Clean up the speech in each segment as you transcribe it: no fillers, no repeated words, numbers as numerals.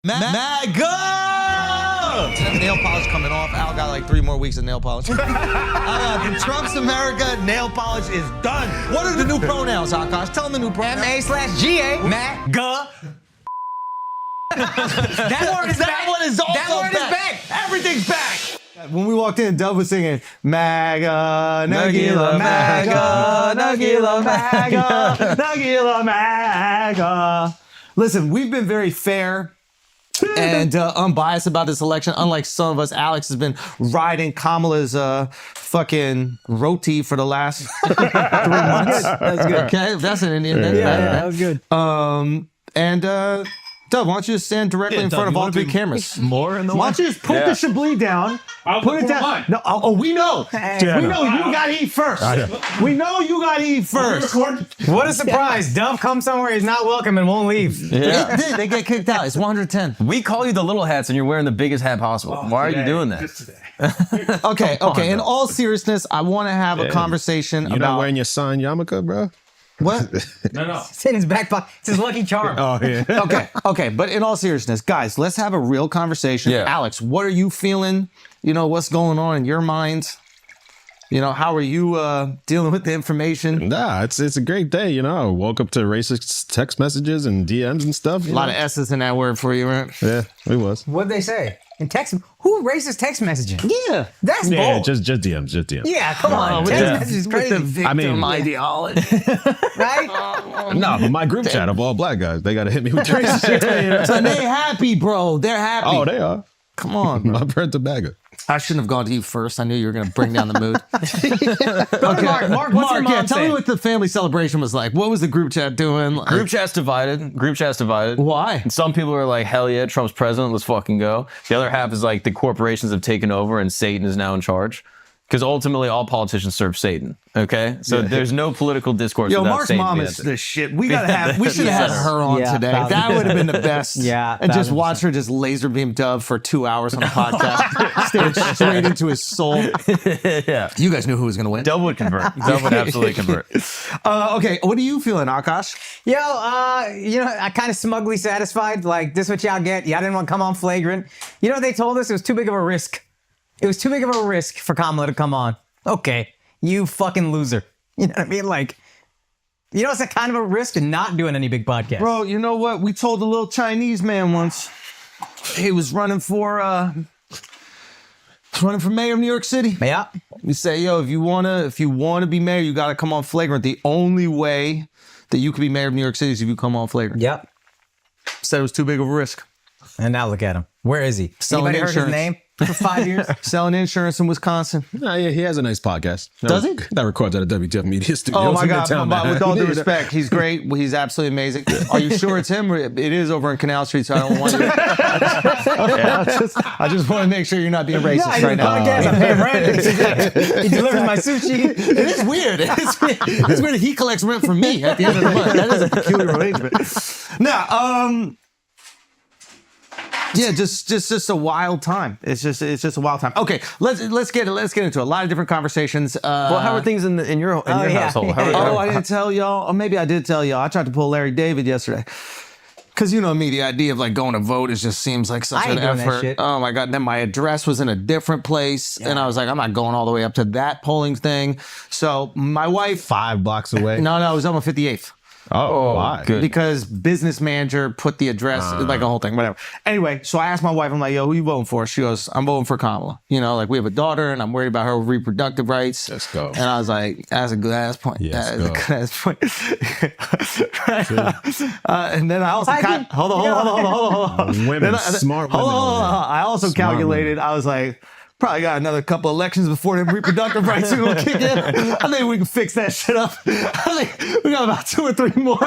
MAGA! Nail polish coming off. Al got like 3 more weeks of nail polish. Trump's America, nail polish is done. What are the new pronouns, Akash? Tell them the new pronouns. MA/GA. MAGA. That word is back. That one is also That word is back. Everything's back. When we walked in, Dove was singing, MAGA, Nagila, MAGA, Nagila, MAGA, Nagila, MAGA. Listen, we've been very fair and unbiased about this election. Unlike some of us, Alex has been riding Kamala's fucking roti for the last 3 months. That's good. Okay, if that's an Indian, then that was good. Dove, why don't you just stand directly in front of all 3 cameras? More in the Why don't you just put the Chablis down? Put it down. No, we know. We know you got to eat first. We know you got to eat first. What a surprise. Dove comes somewhere he's not welcome and won't leave. Yeah. They get kicked out. It's 110. We call you the little hats and you're wearing the biggest hat possible. Why are you doing that? Okay. In all seriousness, I want to have a conversation You're about... not wearing your son yarmulke, bro? What? No. It's in his back pocket. It's his lucky charm. Oh, yeah. Okay. But in all seriousness, guys, let's have a real conversation. Yeah. Alex, what are you feeling? You know, what's going on in your mind? You know, how are you dealing with the information? Nah, it's a great day, you know. I woke up to racist text messages and DMs and stuff. A lot of S's in that word for you, right? Yeah, it was. What'd they say? In text, who racist text messaging? Yeah. That's Yeah, bold. just DMs, just DMs. Yeah, come on. Text message is crazy. With the victim ideology. Right? No, but my group chat of all black guys, they got to hit me with racist shit. So they happy, bro. They're happy. Oh, they are. Come on, bro. My friend Tobago. I shouldn't have gone to you first. I knew you were going to bring down the mood. Okay. Mark, what's your mom tell me saying? what the family celebration was like. What was the group chat doing? Group chat's divided. Why? And some people are like, hell yeah, Trump's president, let's fucking go. The other half is like the corporations have taken over and Satan is now in charge. Because ultimately all politicians serve Satan. Okay? So there's no political discourse Yo, without Mark's Satan. mom is the shit. We should have had her on today. 1,000%. That would have been the best. Yeah, And just 1,000%. watch her just laser beam Dove for 2 hours on a podcast. Stare straight into his soul. Yeah. You guys knew who was going to win. Dove would convert. Dove would absolutely convert. Okay, what are you feeling, Akash? Yo, I kind of smugly satisfied. Like, this is what y'all get. Y'all didn't want to come on Flagrant. You know what they told us? It was too big of a risk. It was too big of a risk for Kamala to come on. Okay, you fucking loser. You know what I mean? Like, it's a kind of a risk in not doing any big podcasts. Bro, you know what? We told a little Chinese man once. He was running for mayor of New York City. Yeah. We say, yo, if you wanna be mayor, you gotta come on Flagrant. The only way that you can be mayor of New York City is if you come on Flagrant. Yep. Said it was too big of a risk. And now look at him. Where is he? Selling Anybody heard his insurance. name for 5 years? Selling insurance in Wisconsin. Nah, yeah, he has a nice podcast. Does he? That records at a WTF Media Studio. Oh my God! Midtown, But with all due man. respect, he's great. He's absolutely amazing. Are you sure it's him? It is over in Canal Street, so I don't want you. I just want to make sure you're not being racist right now. Podcast, I pay rent. He delivers my sushi. It is weird. It's weird that he collects rent from me at the end of the month. That is a peculiar arrangement. Now, yeah, just a wild time. It's just a wild time. Okay, let's get into a lot of different conversations. Well, how are things in your household? I didn't tell y'all, or maybe I did tell y'all. I tried to pull Larry David yesterday. Because you know me, the idea of like going to vote just seems like such I ain't an doing that effort. shit. Oh my God. Then my address was in a different place. And I was like, I'm not going all the way up to that polling thing. So my wife. 5 blocks away. No, it was on 58th. Oh, why? good. Because business manager put the address, like a whole thing, whatever. Anyway, so I asked my wife, I'm like, yo, who you voting for? She goes, I'm voting for Kamala. You know, like we have a daughter and I'm worried about her reproductive rights. Let's go. And I was like, that's a good ass point. Yes, That is a good ass point. And then I also, hold on. Women, smart women. Hold over there. on. I also Smart calculated, women. I was like, probably got another couple elections before them reproductive rights are gonna kick in. I think we can fix that shit up. I think we got about 2 or 3 more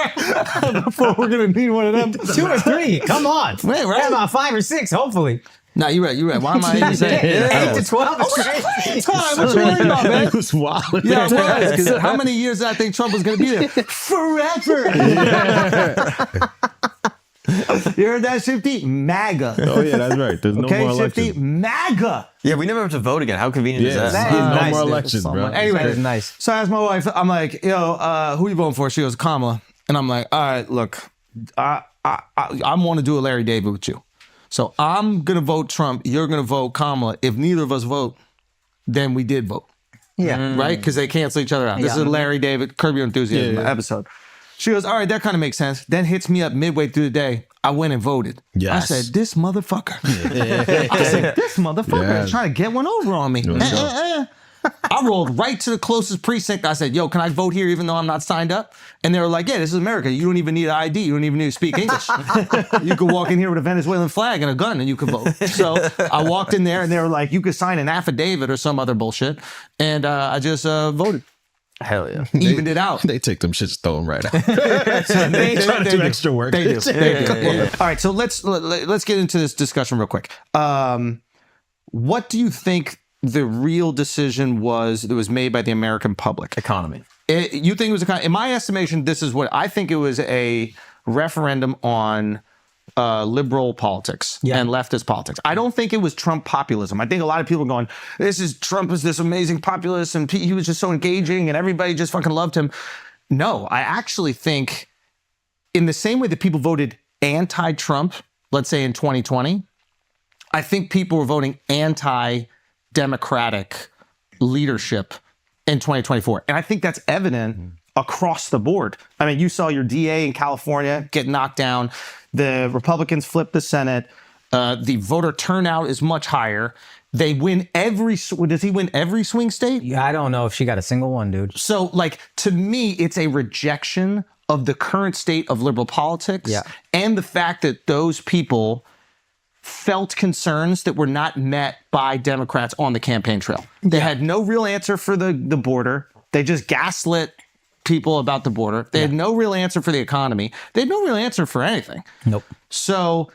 before we're gonna need one of them. 2 or 3. Come on. Wait, right? Got about 5 or 6, hopefully. No, you're right. Why am I even saying 8 to 12 is crazy. What you worried about, man? It was wild. Yeah, it was. 'Cause how many years did I think Trump was going to be there? Forever. You heard that, Shifty? MAGA. Oh, yeah, that's right. There's no Okay, more Shifty? elections. MAGA. Yeah, we never have to vote again. How convenient is that? That is no nice, more dude. elections, bro. Anyway, That is nice. So I asked my wife, I'm like, yo, who you voting for? She goes, Kamala. And I'm like, all right, look, I want to do a Larry David with you. So I'm going to vote Trump. You're going to vote Kamala. If neither of us vote, then we did vote. Yeah. Right? Because they cancel each other out. This is a Larry David, Curb Your Enthusiasm episode. She goes, all right, that kind of makes sense. Then hits me up midway through the day. I went and voted. Yes. I said, this motherfucker. I said, this motherfucker is trying to get one over on me. I rolled right to the closest precinct. I said, yo, can I vote here even though I'm not signed up? And they were like, yeah, this is America. You don't even need an ID. You don't even need to speak English. You could walk in here with a Venezuelan flag and a gun and you could vote. So I walked in there and they were like, you could sign an affidavit or some other bullshit. And I just voted. Hell yeah. Evened it out. They take them shits, throw them right out. They try to do extra work. They do. All right, so let's get into this discussion real quick. What do you think the real decision was that was made by the American public? Economy. You think it was in my estimation, this is what I think it was: a referendum on liberal politics and leftist politics. I don't think it was Trump populism. I think a lot of people are going, Trump is this amazing populist and he was just so engaging and everybody just fucking loved him. No, I actually think in the same way that people voted anti-Trump, let's say in 2020, I think people were voting anti-democratic leadership in 2024. And I think that's evident across the board. I mean, you saw your DA in California get knocked down. The Republicans flipped the Senate. The voter turnout is much higher. They win does he win every swing state? Yeah, I don't know if she got a single one, dude. So, like, to me, it's a rejection of the current state of liberal politics and the fact that those people felt concerns that were not met by Democrats on the campaign trail. They had no real answer for the border. They just gaslit people about the border. They had no real answer for the economy. They had no real answer for anything. Nope. So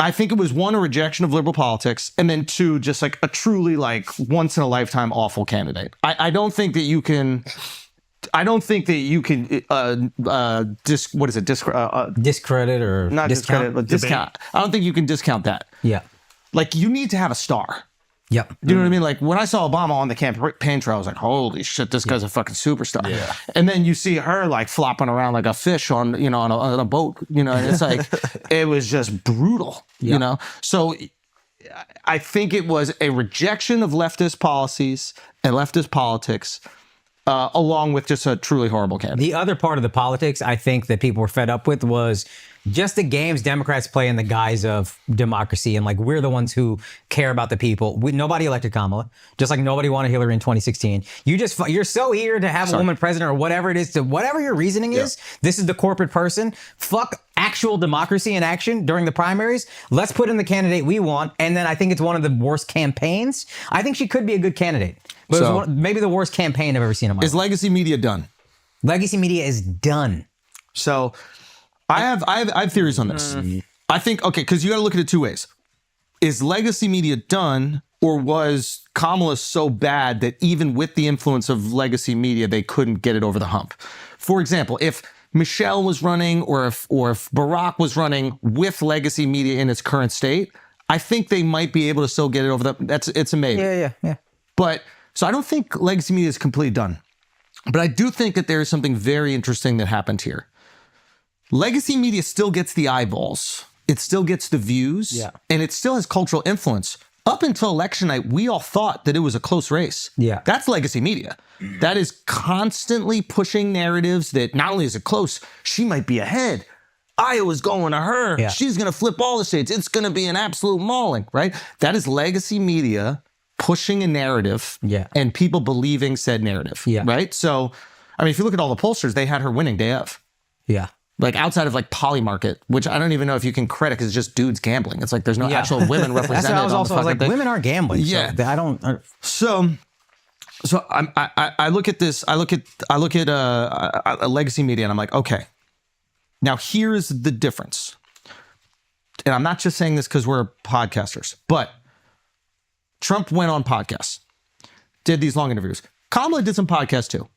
I think it was one, a rejection of liberal politics, and then two, just like a truly like once in a lifetime awful candidate. I don't think that you can. I don't think that you can discredit or not discredit, but discount. I don't think you can discount that. Yeah. Like, you need to have a star. Yep. You know what I mean? Like, when I saw Obama on the campaign trail, I was like, holy shit, this guy's a fucking superstar. Yeah. And then you see her like flopping around like a fish on a boat, and it's like, it was just brutal, you know? So I think it was a rejection of leftist policies and leftist politics, along with just a truly horrible candidate. The other part of the politics I think that people were fed up with was just the games Democrats play in the guise of democracy and like we're the ones who care about the people. Nobody elected Kamala, just like nobody wanted Hillary in 2016. You're so eager to have a woman president or whatever it is, to whatever your reasoning is. This is the corporate person. Fuck actual democracy in action during the primaries. Let's put in the candidate we want. And then I think it's one of the worst campaigns. I think she could be a good candidate, but it was maybe the worst campaign I've ever seen in my life. Is legacy media done? Legacy media is done. So I have theories on this. I think, okay, because you got to look at it two ways. Is legacy media done, or was Kamala so bad that even with the influence of legacy media, they couldn't get it over the hump? For example, if Michelle was running or if Barack was running with legacy media in its current state, I think they might be able to still get it over the, it's a maybe. Yeah. But, so I don't think legacy media is completely done. But I do think that there is something very interesting that happened here. Legacy media still gets the eyeballs. It still gets the views. And it still has cultural influence. Up until election night, we all thought that it was a close race. Yeah. That's legacy media. That is constantly pushing narratives that not only is it close, she might be ahead. Iowa's going to her. She's going to flip all the states. It's going to be an absolute mauling, right? That is legacy media pushing a narrative and people believing said narrative, right? So, I mean, if you look at all the pollsters, they had her winning day of. Yeah. Like outside of like Polymarket, which I don't even know if you can credit because it's just dudes gambling. It's like there's no actual women represented. That's what I was also like, women aren't gambling. Yeah, so I don't. So I look at this. I look at a legacy media, and I'm like, okay, now here's the difference. And I'm not just saying this because we're podcasters, but Trump went on podcasts, did these long interviews. Kamala did some podcasts too.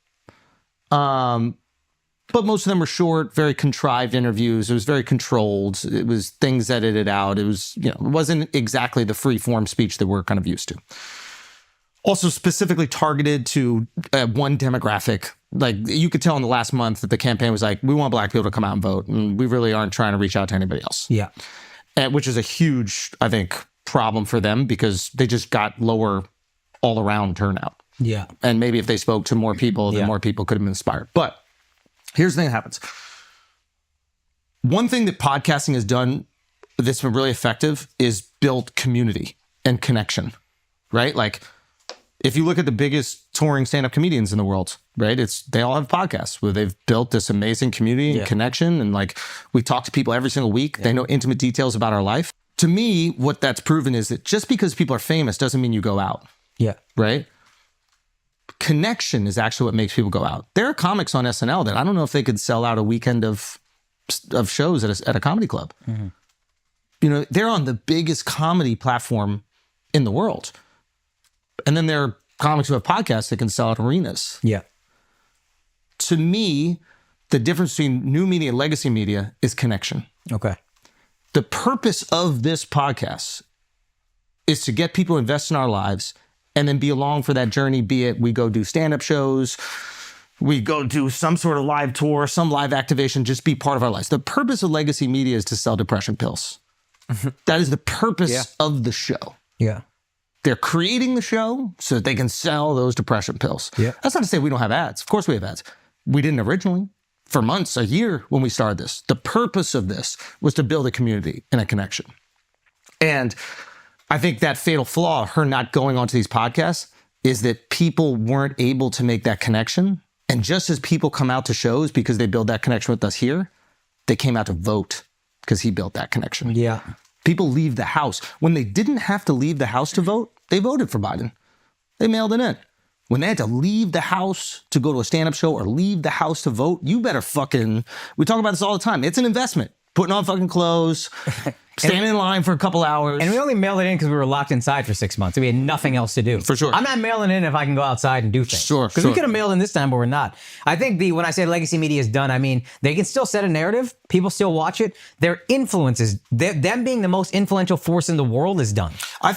But most of them were short, very contrived interviews. It was very controlled. It was things edited out. It was, it wasn't exactly the free form speech that we're kind of used to. Also specifically targeted to one demographic. Like you could tell in the last month that the campaign was like, we want black people to come out and vote. And we really aren't trying to reach out to anybody else. Yeah. which is a huge, I think, problem for them because they just got lower all around turnout. Yeah. And maybe if they spoke to more people, then more people could have been inspired. But here's the thing that happens. One thing that podcasting has done that's been really effective is build community and connection, right? Like if you look at the biggest touring stand-up comedians in the world, right? They all have podcasts where they've built this amazing community and connection. And like we talk to people every single week. They know intimate details about our life. To me, what that's proven is that just because people are famous doesn't mean you go out. Yeah. Right? Connection is actually what makes people go out. There are comics on SNL that I don't know if they could sell out a weekend of shows at a comedy club. Mm-hmm. You know, they're on the biggest comedy platform in the world. And then there are comics who have podcasts that can sell out arenas. Yeah. To me, the difference between new media and legacy media is connection. Okay. The purpose of this podcast is to get people to invest in our lives and then be along for that journey, be it we go do stand-up shows, we go do some sort of live tour, some live activation, just be part of our lives. The purpose of legacy media is to sell depression pills. That is the purpose of the show. Yeah. They're creating the show so that they can sell those depression pills. Yeah. That's not to say we don't have ads. Of course we have ads. We didn't originally. For months, a year when we started this. The purpose of this was to build a community and a connection. And I think that fatal flaw, her not going onto these podcasts, is that people weren't able to make that connection. And just as people come out to shows because they build that connection with us here, they came out to vote because he built that connection. Yeah. People leave the house. When they didn't have to leave the house to vote, they voted for Biden. They mailed it in. When they had to leave the house to go to a stand-up show or leave the house to vote, you better fucking, we talk about this all the time. It's an investment. Putting on fucking clothes, standing in line for a couple hours. And we only mailed it in because we were locked inside for 6 months. We had nothing else to do. For sure. I'm not mailing in if I can go outside and do things. Sure, Because we could have mailed in this time, but we're not. I think when I say legacy media is done, I mean, they can still set a narrative. People still watch it. Their influence is, them being the most influential force in the world is done. I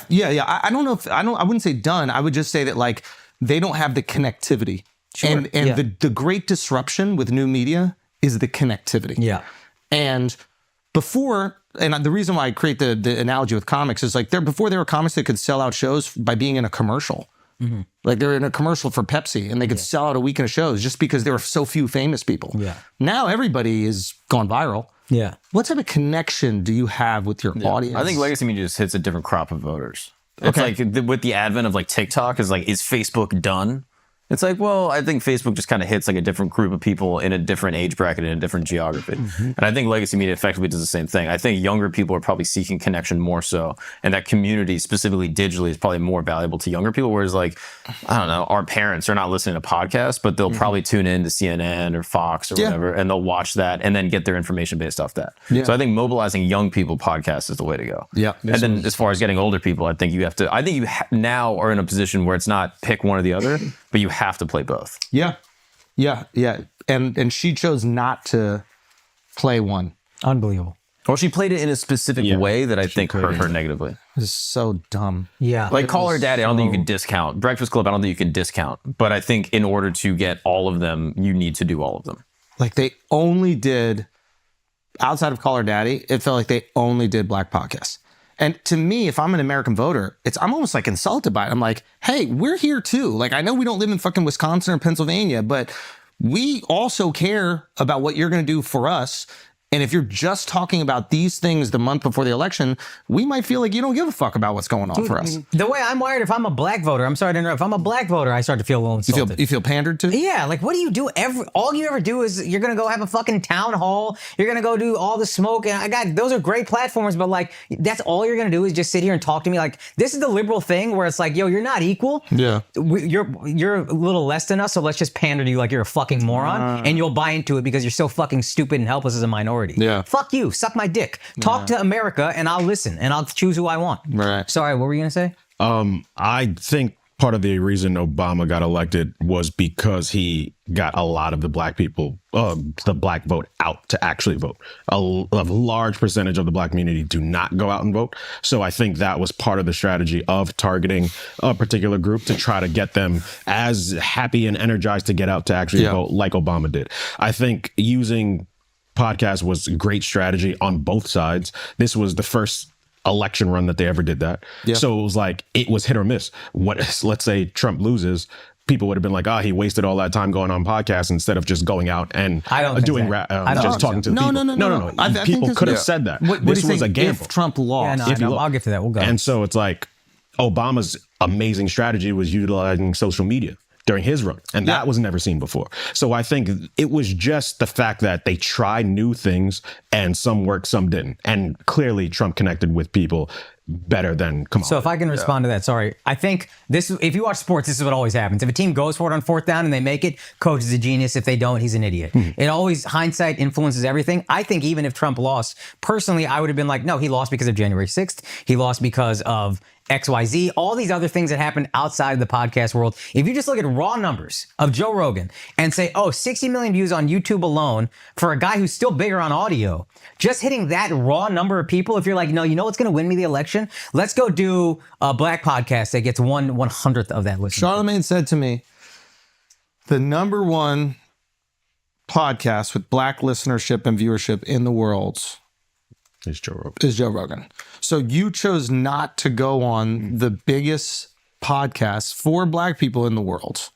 don't know if, I wouldn't say done. I would just say that like, they don't have the connectivity. Sure. And the great disruption with new media is the connectivity. Yeah. And before, and the reason why I create the analogy with comics is like before there were comics that could sell out shows by being in a commercial. Mm-hmm. Like they're in a commercial for Pepsi and they could sell out a weekend of shows just because there were so few famous people. Yeah. Now everybody is gone viral. Yeah. What type of connection do you have with your audience? I think legacy media just hits a different crop of voters. It's like with the advent of like TikTok is Facebook done? It's like, well, I think Facebook just kind of hits like a different group of people in a different age bracket in a different geography. Mm-hmm. And I think legacy media effectively does the same thing. I think younger people are probably seeking connection more so. And that community, specifically digitally, is probably more valuable to younger people. Whereas like, I don't know, our parents are not listening to podcasts, but they'll probably tune in to CNN or Fox or whatever, and they'll watch that and then get their information based off that. Yeah. So I think mobilizing young people podcasts is the way to go. Yeah. And then as far as getting older people, I think you have to, now are in a position where it's not pick one or the other, but you have to play both. Yeah. And she chose not to play one. Unbelievable. Well, she played it in a specific way that I think hurt her negatively. It's so dumb. Yeah. Like Call Her Daddy, I don't think you can discount. Breakfast Club, I don't think you can discount. But I think in order to get all of them, you need to do all of them. Like they only did, outside of Call Her Daddy, it felt like they only did black podcasts. And to me, if I'm an American voter, I'm almost like insulted by it. I'm like, hey, we're here too. Like, I know we don't live in fucking Wisconsin or Pennsylvania, but we also care about what you're going to do for us. And if you're just talking about these things the month before the election, we might feel like you don't give a fuck about what's going on for us. The way I'm wired, if I'm a black voter, I'm sorry to interrupt. If I'm a black voter, I start to feel a little insulted. You feel pandered to? Yeah, like what do you do? All you ever do is you're gonna go have a fucking town hall. You're gonna go do all the smoke, and those are great platforms, but like that's all you're gonna do is just sit here and talk to me. Like this is the liberal thing where it's like, yo, you're not equal. Yeah, you're a little less than us, so let's just pander to you like you're a fucking moron, and you'll buy into it because you're so fucking stupid and helpless as a minority. Yeah. Fuck you. Suck my dick. Talk to America and I'll listen and I'll choose who I want. Right. Sorry, what were you going to say? I think part of the reason Obama got elected was because he got a lot of the black people, the black vote out to actually vote. A large percentage of the black community do not go out and vote. So I think that was part of the strategy of targeting a particular group to try to get them as happy and energized to get out to actually vote like Obama did. I think using podcast was great strategy on both sides. This was the first election run that they ever did that. Yeah. So it was like, it was hit or miss. Let's say Trump loses, people would have been like, he wasted all that time going on podcasts instead of just going out and doing just talking to people. No. People could have said that. This was a gamble. If Trump lost. I'll get to that. We'll go. And so it's like, Obama's amazing strategy was utilizing social media during his run. And that was never seen before. So I think it was just the fact that they tried new things and some worked, some didn't. And clearly Trump connected with people better than Kamala. So if I can respond to that, sorry. I think this, if you watch sports, this is what always happens. If a team goes for it on fourth down and they make it, coach is a genius. If they don't, he's an idiot. It always, hindsight influences everything. I think even if Trump lost, personally, I would have been like, no, he lost because of January 6th. He lost because of XYZ, all these other things that happened outside of the podcast world. If you just look at raw numbers of Joe Rogan and say, 60 million views on YouTube alone for a guy who's still bigger on audio, just hitting that raw number of people, if you're like, no, you know what's going to win me the election? Let's go do a black podcast that gets 1/100th of that listen. Charlemagne said to me, the number one podcast with black listenership and viewership in the world is Joe Rogan. So you chose not to go on the biggest podcast for black people in the world.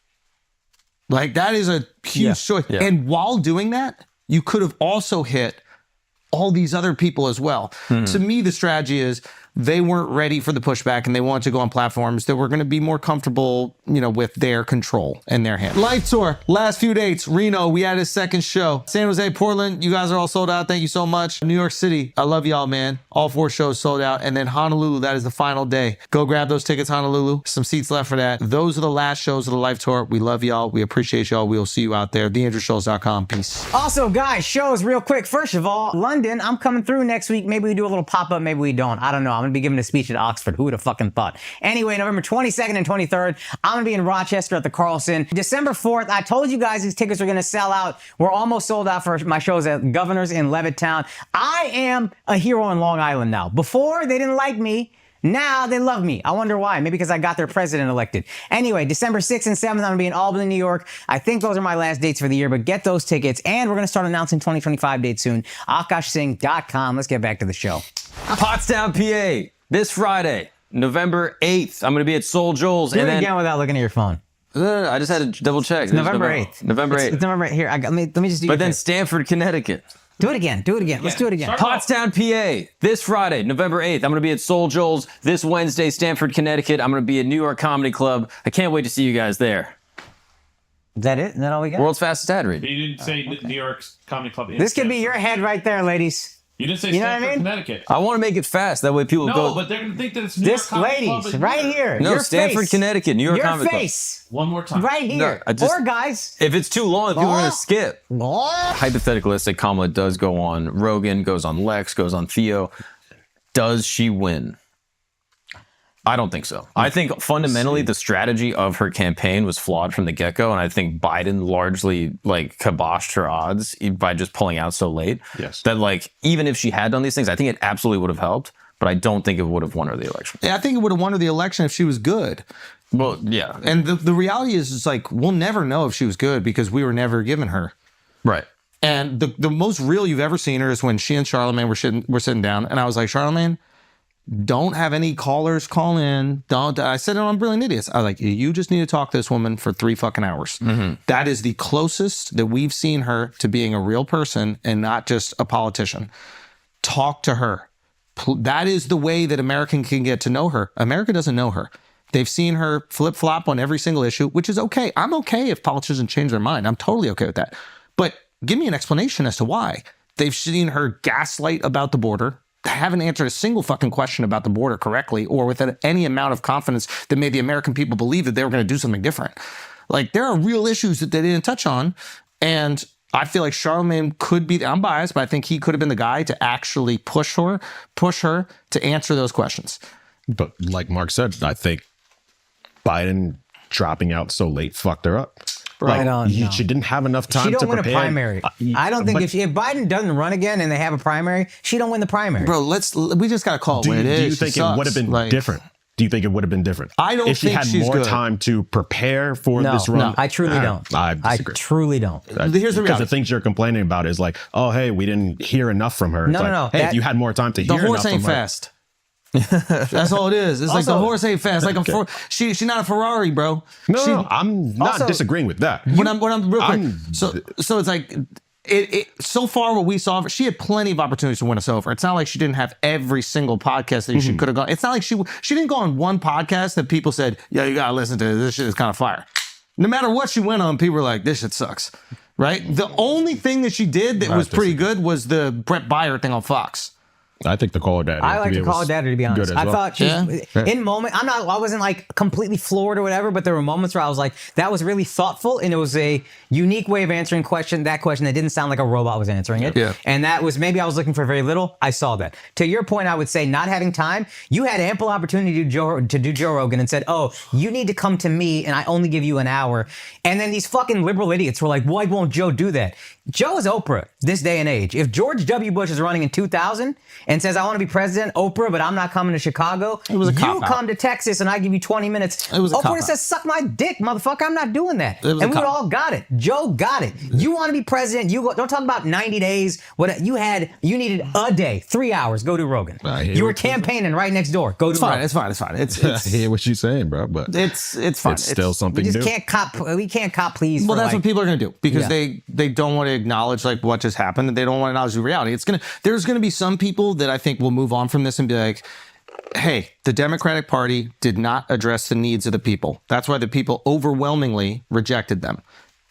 Like, that is a huge choice. Yeah. And while doing that, you could have also hit all these other people as well. To me, the strategy is they weren't ready for the pushback and they wanted to go on platforms that were going to be more comfortable, with their control in their hand. Life tour, last few dates. Reno, we had a second show. San Jose, Portland, you guys are all sold out. Thank you so much. New York City, I love y'all, man. All 4 shows sold out. And then Honolulu, that is the final day. Go grab those tickets, Honolulu. Some seats left for that. Those are the last shows of the Life tour. We love y'all. We appreciate y'all. We'll see you out there. TheAndrewSchultz.com. Peace. Also, guys, shows real quick. First of all, London, I'm coming through next week. Maybe we do a little pop-up. Maybe we don't. I don't know. I'm going to be giving a speech at Oxford. Who would have fucking thought? Anyway, November 22nd and 23rd, I'm going to be in Rochester at the Carlson. December 4th, I told you guys these tickets are going to sell out. We're almost sold out for my shows at Governors in Levittown. I am a hero on Long Island now. Before, they didn't like me. Now they love me. I wonder why. Maybe because I got their president elected. Anyway, December 6th and 7th, I'm going to be in Albany, New York. I think those are my last dates for the year, but get those tickets. And we're going to start announcing 2025 dates soon. AkashSingh.com. Let's get back to the show. Pottstown, PA, this Friday, November 8th. I'm going to be at Soul Joel's. Do it again without looking at your phone. I just had to double check. It's November 8th. November 8th. It's November 8th. Here, let me just do But then Stamford, Connecticut. Do it again. Do it again. Let's do it again. Pottstown, PA, this Friday, November 8th. I'm going to be at Soul Joel's. This Wednesday, Stamford, Connecticut. I'm going to be at New York Comedy Club. I can't wait to see you guys there. Is that it? Is that all we got? World's fastest ad read. But you didn't say New York's Comedy Club. This could be your head right there, ladies. You didn't say You know what I Stamford, mean? Connecticut. I want to make it fast. That way people No, go. but they're going to think that it's New York This, Comedy Club. ladies, in right New York. here. No, Your Stamford, face. Connecticut, New York Your Comedy Club. face. One more time. Right here. I just- Or guys. If it's too long, people are going to skip. Oh. Hypothetically, let's say Kamala does go on Rogan, goes on Lex, goes on Theo. Does she win? I don't think so. I think fundamentally the strategy of her campaign was flawed from the get-go, and I think Biden largely kiboshed her odds by just pulling out so late. Yes. That even if she had done these things, I think it absolutely would have helped, but I don't think it would have won her the election. Yeah, I think it would have won her the election if she was good. Well, yeah. And the reality is, it's like, we'll never know if she was good because we were never given her. Right. And the most real you've ever seen her is when she and Charlemagne were sitting down, and I was like, Charlemagne, don't have any callers call in. Don't. I said it on Brilliant Idiots. I was like, you just need to talk to this woman for 3 fucking hours. That is the closest that we've seen her to being a real person and not just a politician. Talk to her. That is the way that American can get to know her. America doesn't know her. They've seen her flip-flop on every single issue, which is okay. I'm okay if politicians change their mind. I'm totally okay with that. But give me an explanation as to why. They've seen her gaslight about the border. Haven't answered a single fucking question about the border correctly or with any amount of confidence that made the American people believe that they were going to do something different. There are real issues that they didn't touch on. And I feel like Charlemagne could be, I'm biased, but I think he could have been the guy to actually push her to answer those questions. But like Mark said, I think Biden dropping out so late fucked her up. I don't know. She didn't have enough time She to don't win prepare. a primary. I don't think if Biden doesn't run again and they have a primary, she don't win the primary. Bro, we just got to call it what it is. Do you think it would have been different do you think it would have been different? I don't if she think had she's more good. time to prepare for No, this run. no, I truly don't. I I disagree. truly don't. Here's the Because reality. the things you're complaining about is like, oh, hey, we didn't hear enough from her. It's No, like, no, no. Hey, That- if you had more time to The hear horse enough ain't from her, fast. That's all it is. It's like the Also- horse ain't fast. Like she's not a Ferrari, bro. No, I'm not Also- disagreeing with that. When I'm real quick. I'm- So it's like so far what we saw, she had plenty of opportunities to win us over. It's not like she didn't have every single podcast that she could have gone. It's not like she didn't go on one podcast that people said, "Yeah, you gotta listen to this. This shit is kind of fire." No matter what she went on, people were like, "This shit sucks." Right? The only thing that she did that was pretty good was the Brett Byer thing on Fox. I think the Call Her Daddy. I like to call her daddy, to be honest. Good as I well. thought she's Yeah. in moment. I wasn't like completely floored or whatever, but there were moments where I was like, that was really thoughtful, and it was a unique way of answering that question that didn't sound like a robot was answering it. Yeah. And that was, maybe I was looking for very little. I saw that. To your point, I would say not having time. You had ample opportunity to do Joe Rogan and said, "Oh, you need to come to me, and I only give you an hour." And then these fucking liberal idiots were like, "Why won't Joe do that?" Joe is Oprah this day and age. If George W. Bush is running in 2000 and says, "I want to be president, Oprah, but I'm not coming to Chicago," It was a you cop-out. come to Texas and I give you 20 minutes. It was a Oprah cop-out. says, "Suck my dick, motherfucker. I'm not doing that." It was a And we would cop-out. all got it. Joe got it. You want to be president? You go, don't talk about 90 days. What you needed a day, 3 hours. Go to Rogan. I hear You were what you're saying. campaigning right next door. Go to It's fine. Rogan. It's fine. It's fine. I hear what you're saying, bro, but It's fine. it's still something We just new. can't cop. We can't cop. Please. Well, for, that's like, what people are going to do because Yeah. they don't want to acknowledge like what just happened. They don't want to acknowledge the reality. There's gonna be some people that I think will move on from this and be like, hey, the Democratic Party did not address the needs of the people. That's why the people overwhelmingly rejected them.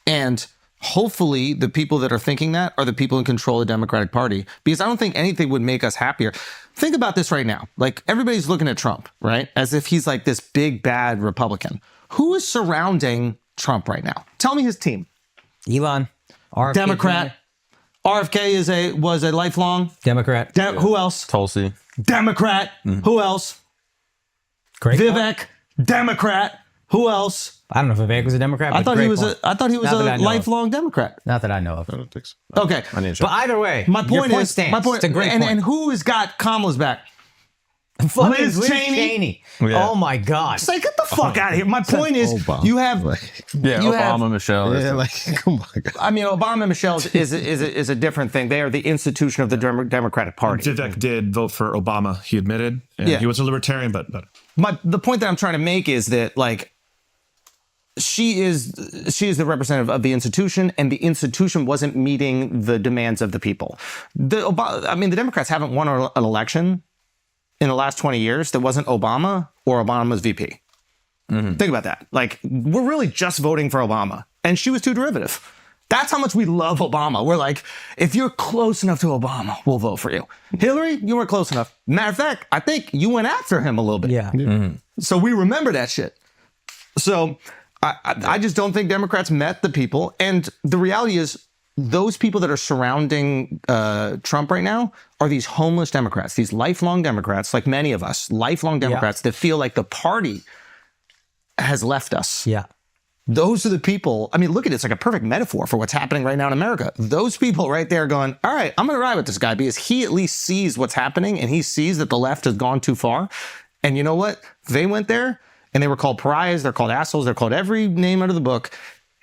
And hopefully the people that are thinking that are the people in control of the Democratic Party, because I don't think anything would make us happier. Think about this right now. Like everybody's looking at Trump, right? As if he's like this big bad Republican. Who is surrounding Trump right now? Tell me his team. Elon, RFK Democrat. Jr., RFK was a lifelong. Democrat. Who else? Tulsi. Democrat. Who else? Great. Vivek. Democrat. Who else? I don't know if Vivek was a Democrat. I but thought he great was point. a Not that I a know of. lifelong Democrat. Not that I know of. I don't think so. Okay. I need to check. But either way, My point your is stands. my point. It's a great and, point. and who has got Kamala's back? Fucking Liz Liz Cheney? Cheney. Yeah. Oh my God. It's like, get the fuck out of here. My point is, Obama. you have. Yeah, You Obama, have- Michelle. Yeah, like, come on. I mean, Obama and Michelle is a different thing. They are the institution of the Democratic Party. Vivek did vote for Obama. He admitted, and Yeah. he was a libertarian, but The point that I'm trying to make is that like she is the representative of the institution, and the institution wasn't meeting the demands of the people. The Democrats haven't won an election in the last 20 years that wasn't Obama or Obama's VP. Think about that. Like we're really just voting for Obama, and she was too derivative. That's how much we love Obama. We're like, if you're close enough to Obama, we'll vote for you. Hillary, you weren't close enough. Matter of fact, I think you went after him a little bit. Yeah. So we remember that shit. So I just don't think Democrats met the people. And the reality is those people that are surrounding Trump right now are these homeless Democrats, these lifelong Democrats, like many of us, lifelong Democrats that feel like the party has left us. Yeah. Those are the people. I mean, look at it. It's like a perfect metaphor for what's happening right now in America. Those people right there going, all right, I'm going to ride with this guy because he at least sees what's happening and he sees that the left has gone too far. And you know what? They went there and they were called pariahs. They're called assholes. They're called every name out of the book.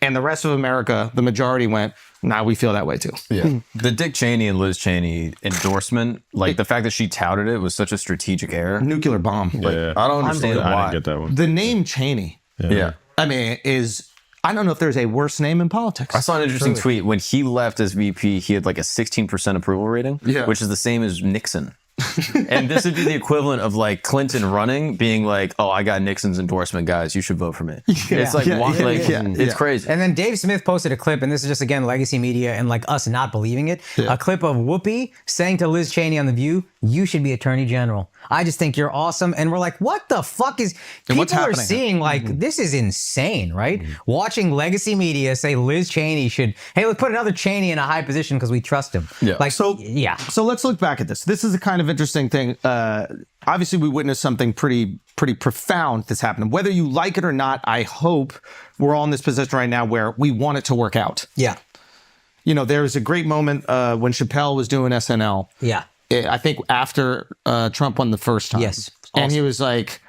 And the rest of America, the majority went, nah, we feel that way too. Yeah. The Dick Cheney and Liz Cheney endorsement, like the fact that she touted it was such a strategic error. Nuclear bomb. Yeah. I don't understand I why. didn't get that one. The name Cheney, Yeah. I mean, I don't know if there's a worse name in politics. I saw an interesting tweet. When he left as VP, he had like a 16% approval rating, Yeah. which is the same as Nixon. And this would be the equivalent of like Clinton running, being like, "Oh, I got Nixon's endorsement, guys. You should vote for me." It's like, Yeah, why, yeah, like yeah, it's yeah. crazy. And then Dave Smith posted a clip, and this is just, again, legacy media and like us not believing it. A clip of Whoopi saying to Liz Cheney on The View, "You should be attorney general. I just think you're awesome." And we're like, what the fuck is... And what's People are happening? seeing like, this is insane, right? Watching legacy media say Liz Cheney should... Hey, let's put another Cheney in a high position because we trust him. Yeah. Like, So yeah. So let's look back at this. This is a kind of interesting thing. Obviously, we witnessed something pretty profound that's happening. Whether you like it or not, I hope we're all in this position right now where we want it to work out. Yeah. You know, there was a great moment when Chappelle was doing SNL. Yeah. I think after Trump won the first time. Yes. And he was like,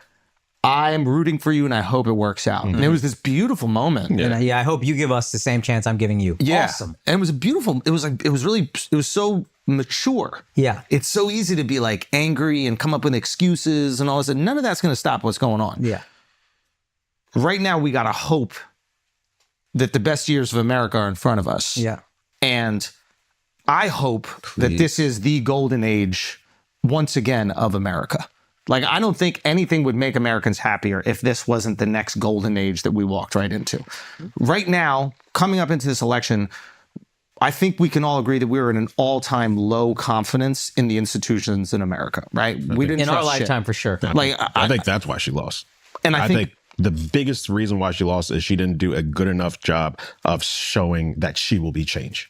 I'm rooting for you and I hope it works out. And it was this beautiful moment. And I hope you give us the same chance I'm giving you. Yeah. Awesome. And it was a beautiful, it was so mature. Yeah. It's so easy to be like angry and come up with excuses and all this. And none of that's going to stop what's going on. Yeah. Right now, we got to hope that the best years of America are in front of us. Yeah. And I hope that this is the golden age once again of America. Like, I don't think anything would make Americans happier if this wasn't the next golden age that we walked right into. Right now, coming up into this election, I think we can all agree that we're in an all-time low confidence in the institutions in America, right? We didn't In our trust shit. lifetime, for sure. Like, I think that's why she lost. and I think the biggest reason why she lost is she didn't do a good enough job of showing that she will be changed.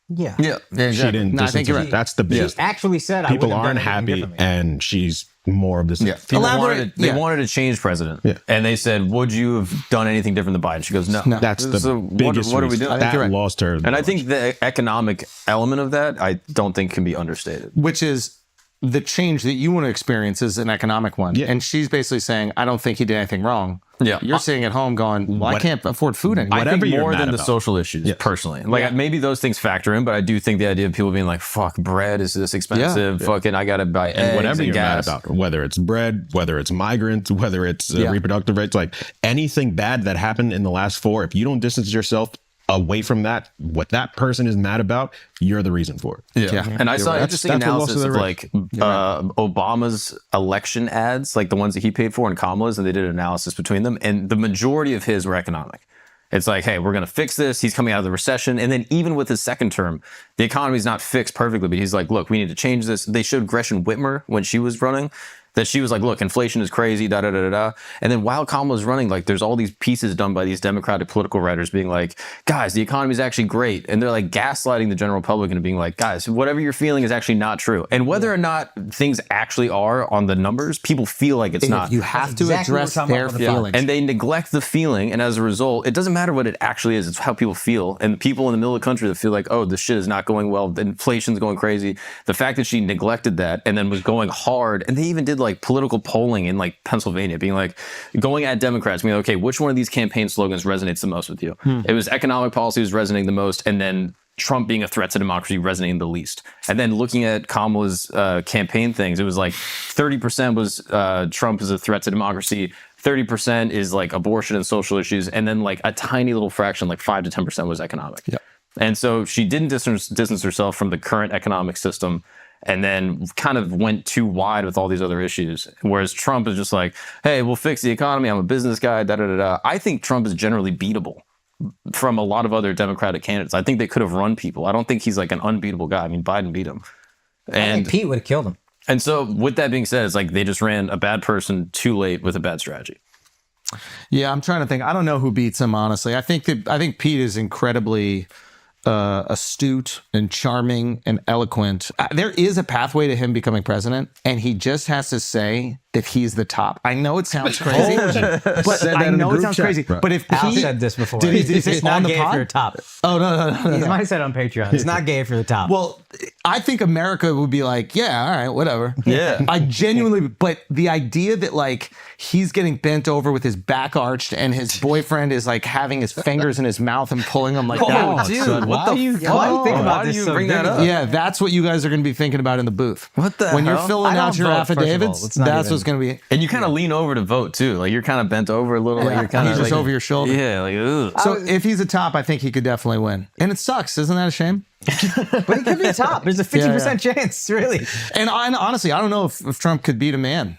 Yeah. Yeah, She didn't. No, I think you're right. That's the biggest. Actually said I People wouldn't have aren't done anything happy, differently. and she's more of this. Yeah. People Elaborate- they yeah. wanted to change president. Yeah. And they said, would you have done anything different than Biden? She goes, no. That's the So biggest. what are we reason. doing? That you're right. lost her. And I think the economic element of that, I don't think can be understated. which is the change that you want to experience is an economic one. Yeah. And she's basically saying, I don't think he did anything wrong. Yeah. You're sitting at home going, well, I can't afford food anymore. I Whatever think you're more mad than the about. social issues, personally. Like maybe those things factor in, but I do think the idea of people being like, "Fuck, bread is this expensive. Fucking, I gotta buy eggs and whatever and you're gas." mad about, whether it's bread, whether it's migrants, whether it's reproductive rights, like anything bad that happened in the last 4, if you don't distance yourself away from that, what that person is mad about, you're the reason for it. Yeah. And I saw an That's- interesting that's what lost analysis to of the like Obama's election ads, like the ones that he paid for and Kamala's, and they did an analysis between them. And the majority of his were economic. It's like, hey, we're going to fix this. He's coming out of the recession. And then even with his second term, the economy's not fixed perfectly, but he's like, look, we need to change this. They showed Gretchen Whitmer when she was running that she was like, look, inflation is crazy, da da da da da. And then while Kamala's running, like there's all these pieces done by these Democratic political writers being like, guys, the economy is actually great. And they're like gaslighting the general public and being like, guys, whatever you're feeling is actually not true. And whether or not things actually are on the numbers, people feel like it's not. You have to exactly what address we're talking their about with the feelings. And they neglect the feeling, and as a result, it doesn't matter what it actually is. It's how people feel. And people in the middle of the country that feel like, oh, this shit is not going well, the inflation's going crazy. The fact that she neglected that and then was going hard, and they even did like political polling in like Pennsylvania, being like, going at Democrats, being like, okay, which one of these campaign slogans resonates the most with you? It was economic policy was resonating the most, and then Trump being a threat to democracy resonating the least. And then looking at Kamala's campaign things, it was like 30% was Trump is a threat to democracy, 30% is like abortion and social issues, and then like a tiny little fraction, like 5 to 10% was economic. Yeah. And so she didn't distance herself from the current economic system, and then kind of went too wide with all these other issues. Whereas Trump is just like, hey, we'll fix the economy. I'm a business guy, da da da da. I think Trump is generally beatable from a lot of other Democratic candidates. I think they could have run people. I don't think he's like an unbeatable guy. I mean, Biden beat him. I think Pete would have killed him. And so with that being said, it's like they just ran a bad person too late with a bad strategy. Yeah, I'm trying to think. I don't know who beats him, honestly. I think Pete is incredibly astute and charming and eloquent. There is a pathway to him becoming president, and he just has to say that he's the top. I know it sounds crazy, but I know it sounds crazy. But if Al Pete said this before. did he say It's not on the gay if pod? you're a top. Oh no. He might have said on Patreon. It's not gay if you're the top. Well, I think America would be like, yeah, all right, whatever. Yeah. I genuinely, but the idea that like he's getting bent over with his back arched and his boyfriend is like having his fingers in his mouth and pulling him like that. Dude, why do you think about this so bring that vividly? up? Yeah, that's what you guys are going to be thinking about in the booth. What the When you're hell? filling I out don't your vote, first of all. affidavits, It's not that's even- what's going to be. And you kind of lean over to vote too. Like you're kind of bent over a little. Like you're kind of He's just like, over your shoulder. Yeah, like ugh. So if he's a top, I think he could definitely win. And it sucks, isn't that a shame? But he could be top. There's a 50% chance, really. And honestly, I don't know if Trump could beat a man.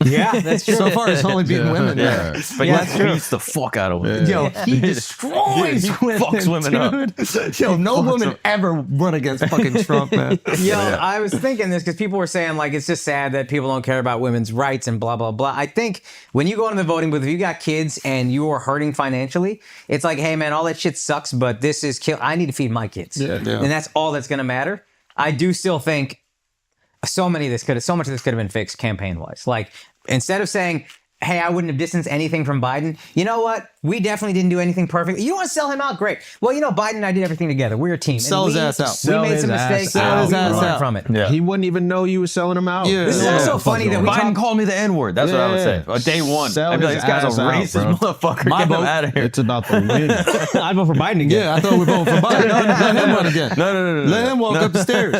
Yeah, that's true. So far, he's only beaten women. But Yeah, he beats the fuck out of women. Yo, he destroys He women, fucks women up. dude. Yo, no woman ever run against fucking Trump, man. Yo, I was thinking this because people were saying like it's just sad that people don't care about women's rights and blah blah blah. I think when you go into the voting booth, if you got kids and you are hurting financially, it's like, hey man, all that shit sucks, but this is I need to feed my kids, and that's all that's gonna matter. I do still think so much of this could have been fixed campaign wise. Like instead of saying hey, I wouldn't have distanced anything from Biden. You know what? We definitely didn't do anything perfect. You want to sell him out? Great. Well, Biden and I did everything together. We're a team. Sell his ass out. We Sell made his some ass mistakes. out. Sell his We ass learned out. from it. Yeah. He wouldn't even know you were selling him out. Yeah. This is also funny that we Biden talk. called me the N-word. That's what I would say. On day one. Sell I'd be like, his this guy's a ass out, racist bro. motherfucker. My Get him vote. out of here. It's about the win. I'd vote for Biden again. Yeah, I thought we were voting for Biden. Let him run again. No. Let him walk up the stairs.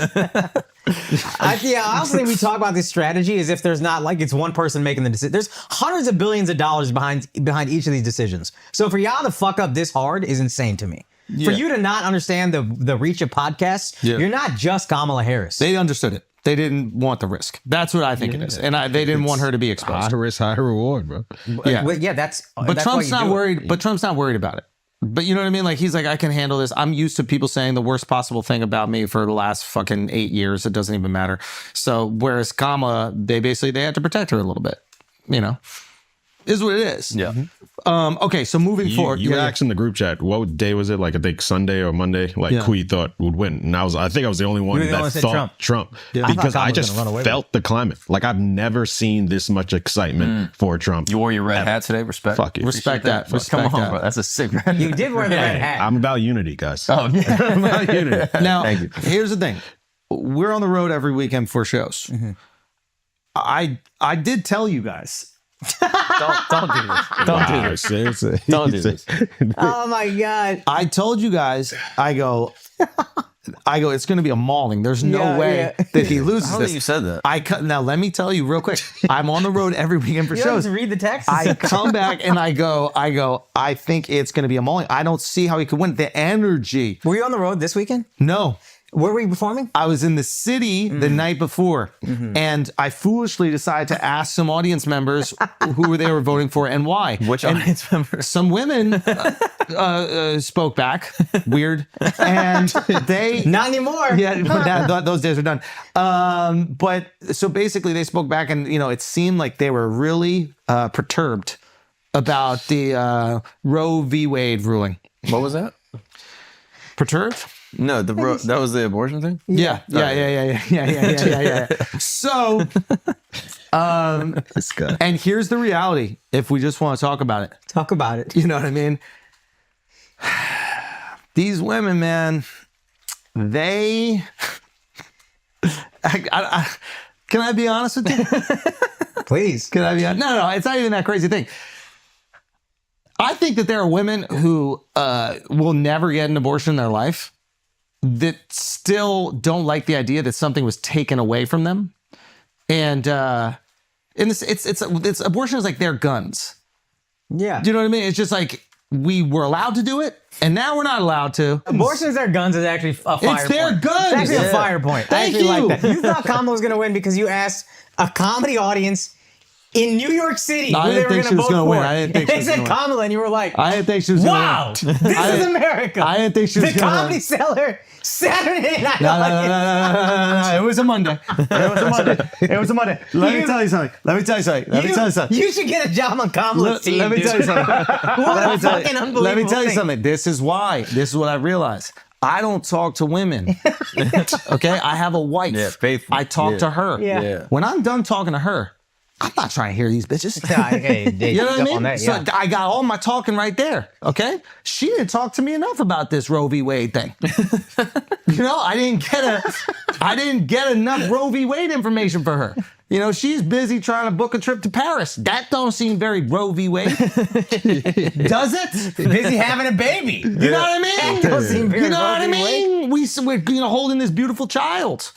I also think we talk about this strategy as if there's not like it's one person making the decision. There's hundreds of billions of dollars behind each of these decisions. So for y'all to fuck up this hard is insane to me. For you to not understand the reach of podcasts, you're not just Kamala Harris. They understood it. They didn't want the risk. That's what I think it is. And they didn't want her to be exposed. High risk, high reward, bro. Yeah. Well, yeah, that's. But that's Trump's why you not do it. worried. But Trump's not worried about it. But you know what I mean? Like he's like, I can handle this. I'm used to people saying the worst possible thing about me for the last fucking 8 years. It doesn't even matter. So whereas Kamala, they had to protect her a little bit. Is what it is. Yeah. Okay, so moving forward, You asked in the group chat, what day was it? Like I think Sunday or Monday, like who you thought would win. And I think I was the only one You were the that only one that said thought Trump. Because Kamala I was just gonna run away with felt the climate. Like I've never seen this much excitement for Trump. You wore your red hat today. Respect. Fuck you. respect that. Come Respect on, that. bro. That's a sick red hat. You did wear the red hat. I'm about unity, guys. Oh, yeah. I'm about unity. Now, Thank you. here's the thing: we're on the road every weekend for shows. I did tell you guys. Don't do this. Don't do Wow, this. seriously. Don't do this. Oh my god. I told you guys. I go. It's going to be a mauling. There's no Yeah, way yeah. that he loses I don't this. think you said that. Now let me tell you real quick. I'm on the road every weekend for You don't shows. even read the text. I come back and I go. I think it's going to be a mauling. I don't see how he could win. The energy. Were you on the road this weekend? No. Where were you performing? I was in the city the night before, and I foolishly decided to ask some audience members who they were voting for and why. Which audience members? Some women spoke back, weird, and they Not anymore. yeah, but those days are done. But so basically, they spoke back, and it seemed like they were really perturbed about the Roe v. Wade ruling. What was that? Perturbed? No, that was the abortion thing? Yeah. So, This guy. and here's the reality. If we just want to talk about it, Talk about it. you know what I mean? These women, man, they. Can I be honest with you? Please. Can I be honest? No, it's not even that crazy thing. I think that there are women who will never get an abortion in their life that still don't like the idea that something was taken away from them, and it's abortion is like their guns. Yeah. Do you know what I mean? It's just like we were allowed to do it, and now we're not allowed to. Abortion is their guns is actually a fire It's their point. guns. It's actually Yeah. a fire point. Thank I actually you. like that. You thought Kamala was going to win because you asked a comedy audience in New York City No, I who they didn't were think going she to was vote gonna for. win. I didn't think she They was said gonna win. Kamala, and you were like, I didn't think she was wow, gonna this I is didn't- America. I didn't think she was the gonna Comedy win. Cellar, Saturday Night No. Live. It was a Monday. It was a Monday. Let me tell you something. You should get a job on Kamala's team. Let me dude. tell you something. What a fucking unbelievable Let me tell you thing. something. This is why. This is what I realized. I don't talk to women. Okay? I have a wife. Yeah, faithful. I talk Yeah. to her. Yeah. Yeah. When I'm done talking to her, I'm not trying to hear these bitches. You know what I mean? On that, So yeah. I got all my talking right there. Okay? She didn't talk to me enough about this Roe v. Wade thing. I didn't get enough Roe v. Wade information for her. She's busy trying to book a trip to Paris. That don't seem very Roe v. Wade. Does it? Busy having a baby. You know what I mean? That don't seem very You know what I Roe v. Wade. mean? We're holding this beautiful child.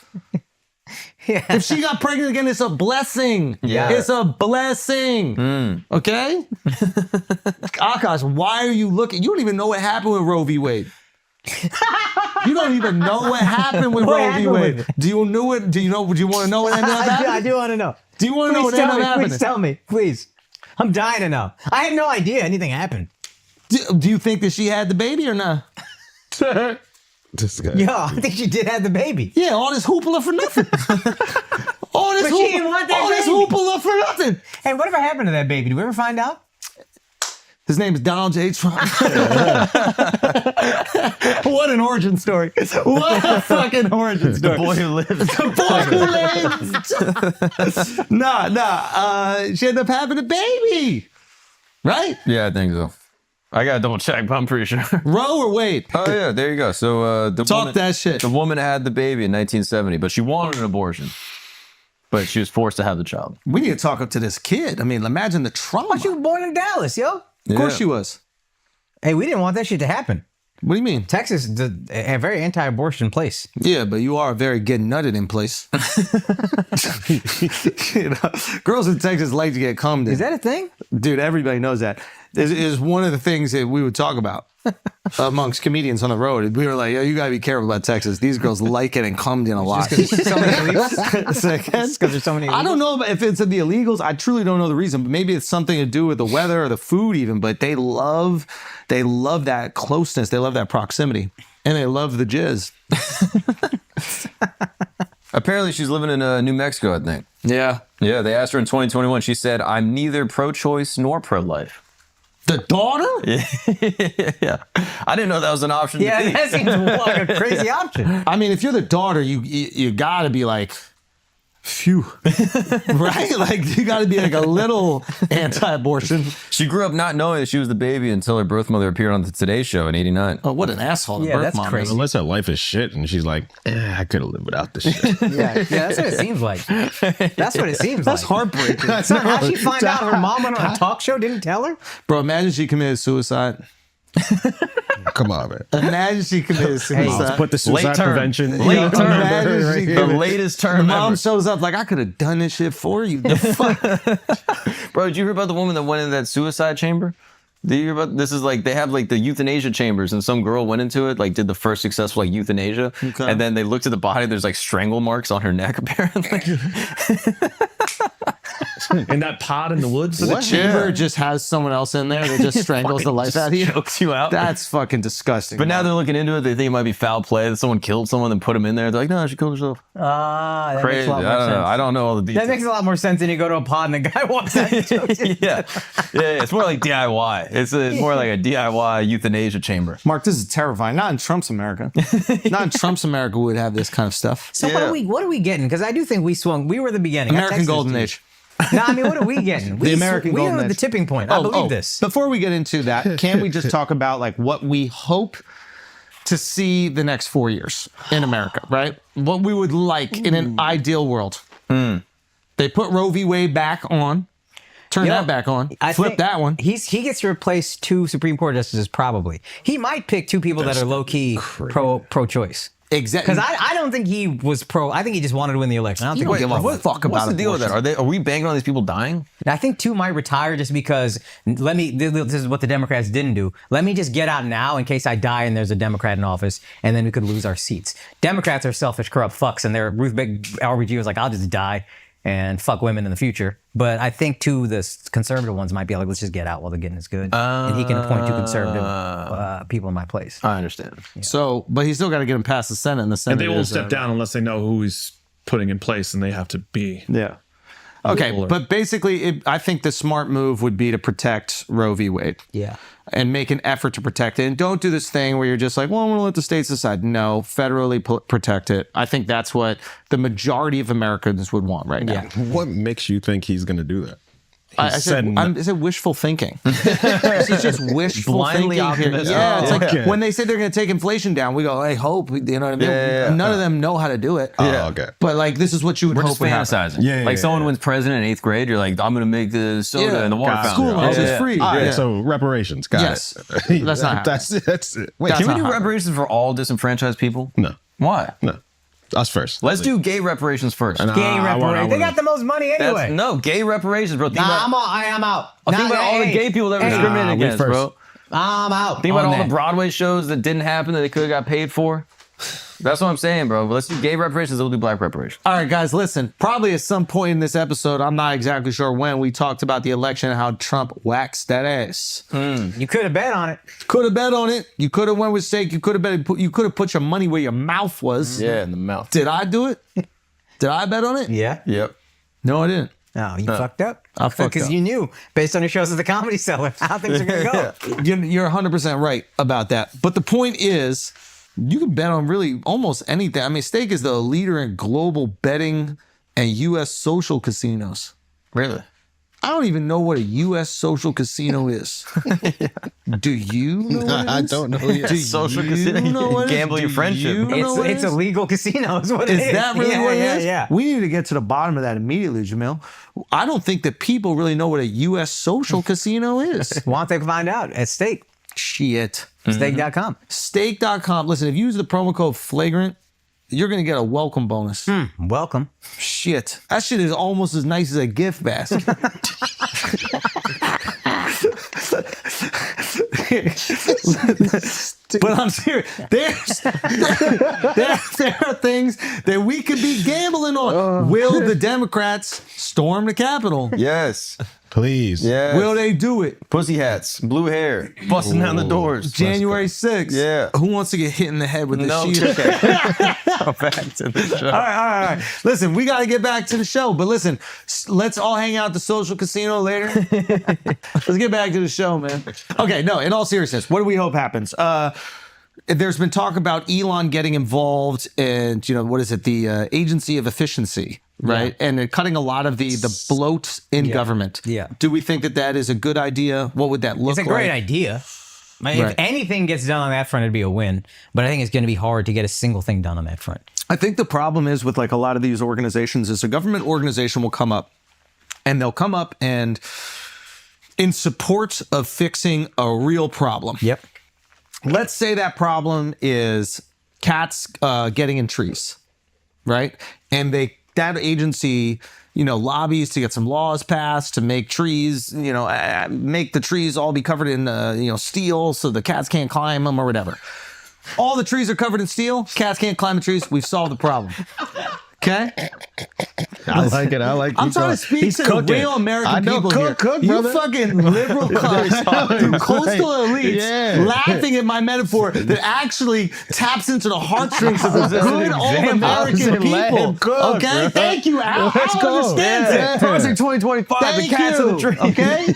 Yeah. If she got pregnant again, it's a blessing. Yeah. It's a blessing. Okay? Akash, why are you looking? You don't even know what happened with Roe v. Wade. You don't even know what happened with What Roe v. happened Wade. with it? Do you know it? Do you want to know what ended up I happening? do want to know. Do you want to know Please what ended tell up me. happening? Please tell me. Please. I'm dying to know. I had no idea anything happened. Do you think that she had the baby or not? This guy. Yo, I think she did have the baby. Yeah, all this hoopla for nothing. all this But she didn't want that all this baby. hoopla for nothing. Hey, whatever happened to that baby? Did we ever find out? His name is Donald J. Trump. What an origin story. What a fucking origin story. The boy who lives. The boy who lives. She ended up having a baby. Right? Yeah, I think so. I gotta double check, but I'm pretty sure. Roe or Wade? Oh yeah, there you go. So Talk that shit. The woman had the baby in 1970, but she wanted an abortion. But she was forced to have the child. We need to talk up to this kid. I mean, imagine the trauma. She was born in Dallas, yo. Of course she was. Hey, we didn't want that shit to happen. What do you mean? Texas is a very anti-abortion place. Yeah, but you are a very get nutted in place. You know, girls in Texas like to get cummed in. Is that a thing? Dude, everybody knows that. It is one of the things that we would talk about amongst comedians on the road. We were like, yo, you got to be careful about Texas. These girls like it and cummed in a lot. Because there's so many I don't know if it's in the illegals. I truly don't know the reason, but maybe it's something to do with the weather or the food even, but they love that closeness. They love that proximity and they love the jizz. Apparently, she's living in New Mexico, I think. Yeah. Yeah, they asked her in 2021. She said, "I'm neither pro-choice nor pro-life." The daughter? Yeah, I didn't know that was an option. Yeah, to be. that seems like a crazy option. I mean, if you're the daughter, you gotta be like, phew, right? Like you gotta be like a little anti-abortion. She grew up not knowing that she was the baby until her birth mother appeared on the Today Show in '89. Oh, what an asshole! The Yeah, birth that's mom is. crazy. Unless her life is shit, and she's like, I could have lived without this shit. Yeah, that's what it seems like. That's what it seems That's like. heartbreaking. So how'd she find out her mom went on a talk show, didn't tell her? Bro, imagine she committed suicide. Come on, man. Imagine she committed suicide. Let's put the suicide Late term. prevention. Late term. Imagine she The committed- latest The term mom ever. shows up like, I could have done this shit for you. The fuck? Bro, did you hear about the woman that went in that suicide chamber? Did you hear about this? Is like they have like the euthanasia chambers, and some girl went into it, like did the first successful like euthanasia, Okay. and then they looked at the body. There's like strangle marks on her neck, apparently. In that pod in the woods. The chamber just has someone else in there that just strangles the life out of you. Chokes you out. That's fucking disgusting. But now they're looking into it. They think it might be foul play that someone killed someone and put them in there. They're like, no, she killed herself. That Crazy. makes a lot I more don't know. sense. I don't know all the That details. makes a lot more sense than you go to a pod and the guy walks out and chokes you. yeah, it's more like DIY. It's more like a DIY euthanasia chamber. Mark, this is terrifying. Not in Trump's America. Not in Trump's America would have this kind of stuff. So what are we getting? Because I do think we swung. We were the beginning. American Texas Golden did. Age. No, I mean, what are we getting? The American we Golden are at the Age. tipping point. I believe this. Before we get into that, can we just talk about like what we hope to see the next 4 years in America, right? What we would like in an ideal world. They put Roe v. Wade back on. Turn that back on. Flip think that one. He gets to replace 2 Supreme Court justices probably. He might pick 2 people that are low key pro-choice. Exactly. Because I don't think he was pro. I think he just wanted to win the election. I don't think he give a fuck about What's the deal with that? abortion. Are we banking on these people dying? I think 2 might retire just because, this is what the Democrats didn't do. Let me just get out now in case I die and there's a Democrat in office, and then we could lose our seats. Democrats are selfish, corrupt fucks, and Ruth RBG was like, I'll just die and fuck women in the future. But I think 2 the conservative ones might be like, let's just get out while the getting is good. And he can appoint 2 conservative people in my place. I understand. So, but he's still got to get him past the Senate, and the Senate And they won't is, step down unless they know who he's putting in place, and they have to be. Yeah. Okay, but basically, I think the smart move would be to protect Roe v. Wade. Yeah. And make an effort to protect it. And don't do this thing where you're just like, well, I'm going to let the states decide. No, federally protect it. I think that's what the majority of Americans would want right now. What makes you think he's going to do that? I said wishful thinking. This is just wishful Blindly thinking here. optimistic. Yeah, it's Okay. like when they say they're going to take inflation down, we go, I hope. You know what I mean? None of them know how to do it. Oh, okay. But like, this is what you would We're hope just would happen. fantasizing. Yeah, like yeah, someone yeah. wins president in 8th grade, you're like, I'm going to make the soda and the water Got it. fountain. School lunch is free. All right, Yeah. so reparations. Got Yes. it. That's not That's it. Wait, That's Can we not do how- reparations for all disenfranchised people? no, Why? no. Us first. Let's do gay reparations first. Nah, Gay I wanna- reparations. They got the most money anyway. No, gay reparations, bro. Think Nah, about, I am out. think about all the gay people that were discriminated we against, first. bro. I'm out. Think about on all that. the Broadway shows that didn't happen that they could have got paid for. That's what I'm saying, bro. Let's do gay reparations, we'll do black reparations. All right, guys, listen. Probably at some point in this episode, I'm not exactly sure when, we talked about the election and how Trump waxed that ass. You could have bet on it. Could have bet on it. You could have went with steak. You could have put your money where your mouth was. Yeah, in the mouth. Did I do it? Did I bet on it? Yeah. Yep. No, I didn't. No, you fucked up. I fucked Because up. you knew, based on your shows at the Comedy Cellar, how things are going to go. You're 100% right about that. But the point is, you can bet on really almost anything. I mean, Steak is the leader in global betting and U.S. social casinos. Really? I don't even know what a U.S. social casino is. Do you know what it is? I don't know yet. Do Social you casino? know what it is? Gamble your Do friendship. you know what it It's a is? legal casino is what it is. Is that really what it is? Yeah. We need to get to the bottom of that immediately, Jamil. I don't think that people really know what a U.S. social casino is. Why don't they find out at Steak? Shit. Steak.com. Steak.com. Listen, if you use the promo code FLAGRANT, you're going to get a welcome bonus. Welcome. Shit. That shit is almost as nice as a gift basket. But I'm serious. There are things that we could be gambling on. Will the Democrats storm the Capitol? Yes. Please. Yeah. Will they do it? Pussy hats, blue hair, busting down the doors. January 6th. Yeah. Who wants to get hit in the head with No, the sheet? back to the show. All right. Listen, we got to get back to the show. But listen, let's all hang out at the social casino later. Let's get back to the show, man. Okay, no, in all seriousness, what do we hope happens? There's been talk about Elon getting involved in, what is it, the Agency of Efficiency, right? And they're cutting a lot of the bloat in government. Yeah. Do we think that that is a good idea? What would that look like? It's a great idea. I mean, Right. If anything gets done on that front, it'd be a win. But I think it's going to be hard to get a single thing done on that front. I think the problem is with like a lot of these organizations is a government organization will come up and they'll come up and in support of fixing a real problem. Yep. Let's say that problem is cats getting in trees, right? And that agency, lobbies to get some laws passed to make trees, make the trees all be covered in, steel so the cats can't climb them or whatever. All the trees are covered in steel. Cats can't climb the trees. We've solved the problem. Okay? I like it. I'm trying to speak He's to cooking. the real American I know, people cook, here. brother. You fucking liberal cucks, you coastal elites laughing at my metaphor that actually taps into the heartstrings of the good old American Let him people. cook, Okay? bro. Thank you, Al. Let's Al go. understands Yeah. it. Project 2025, Thank the cats you. in the tree. Okay?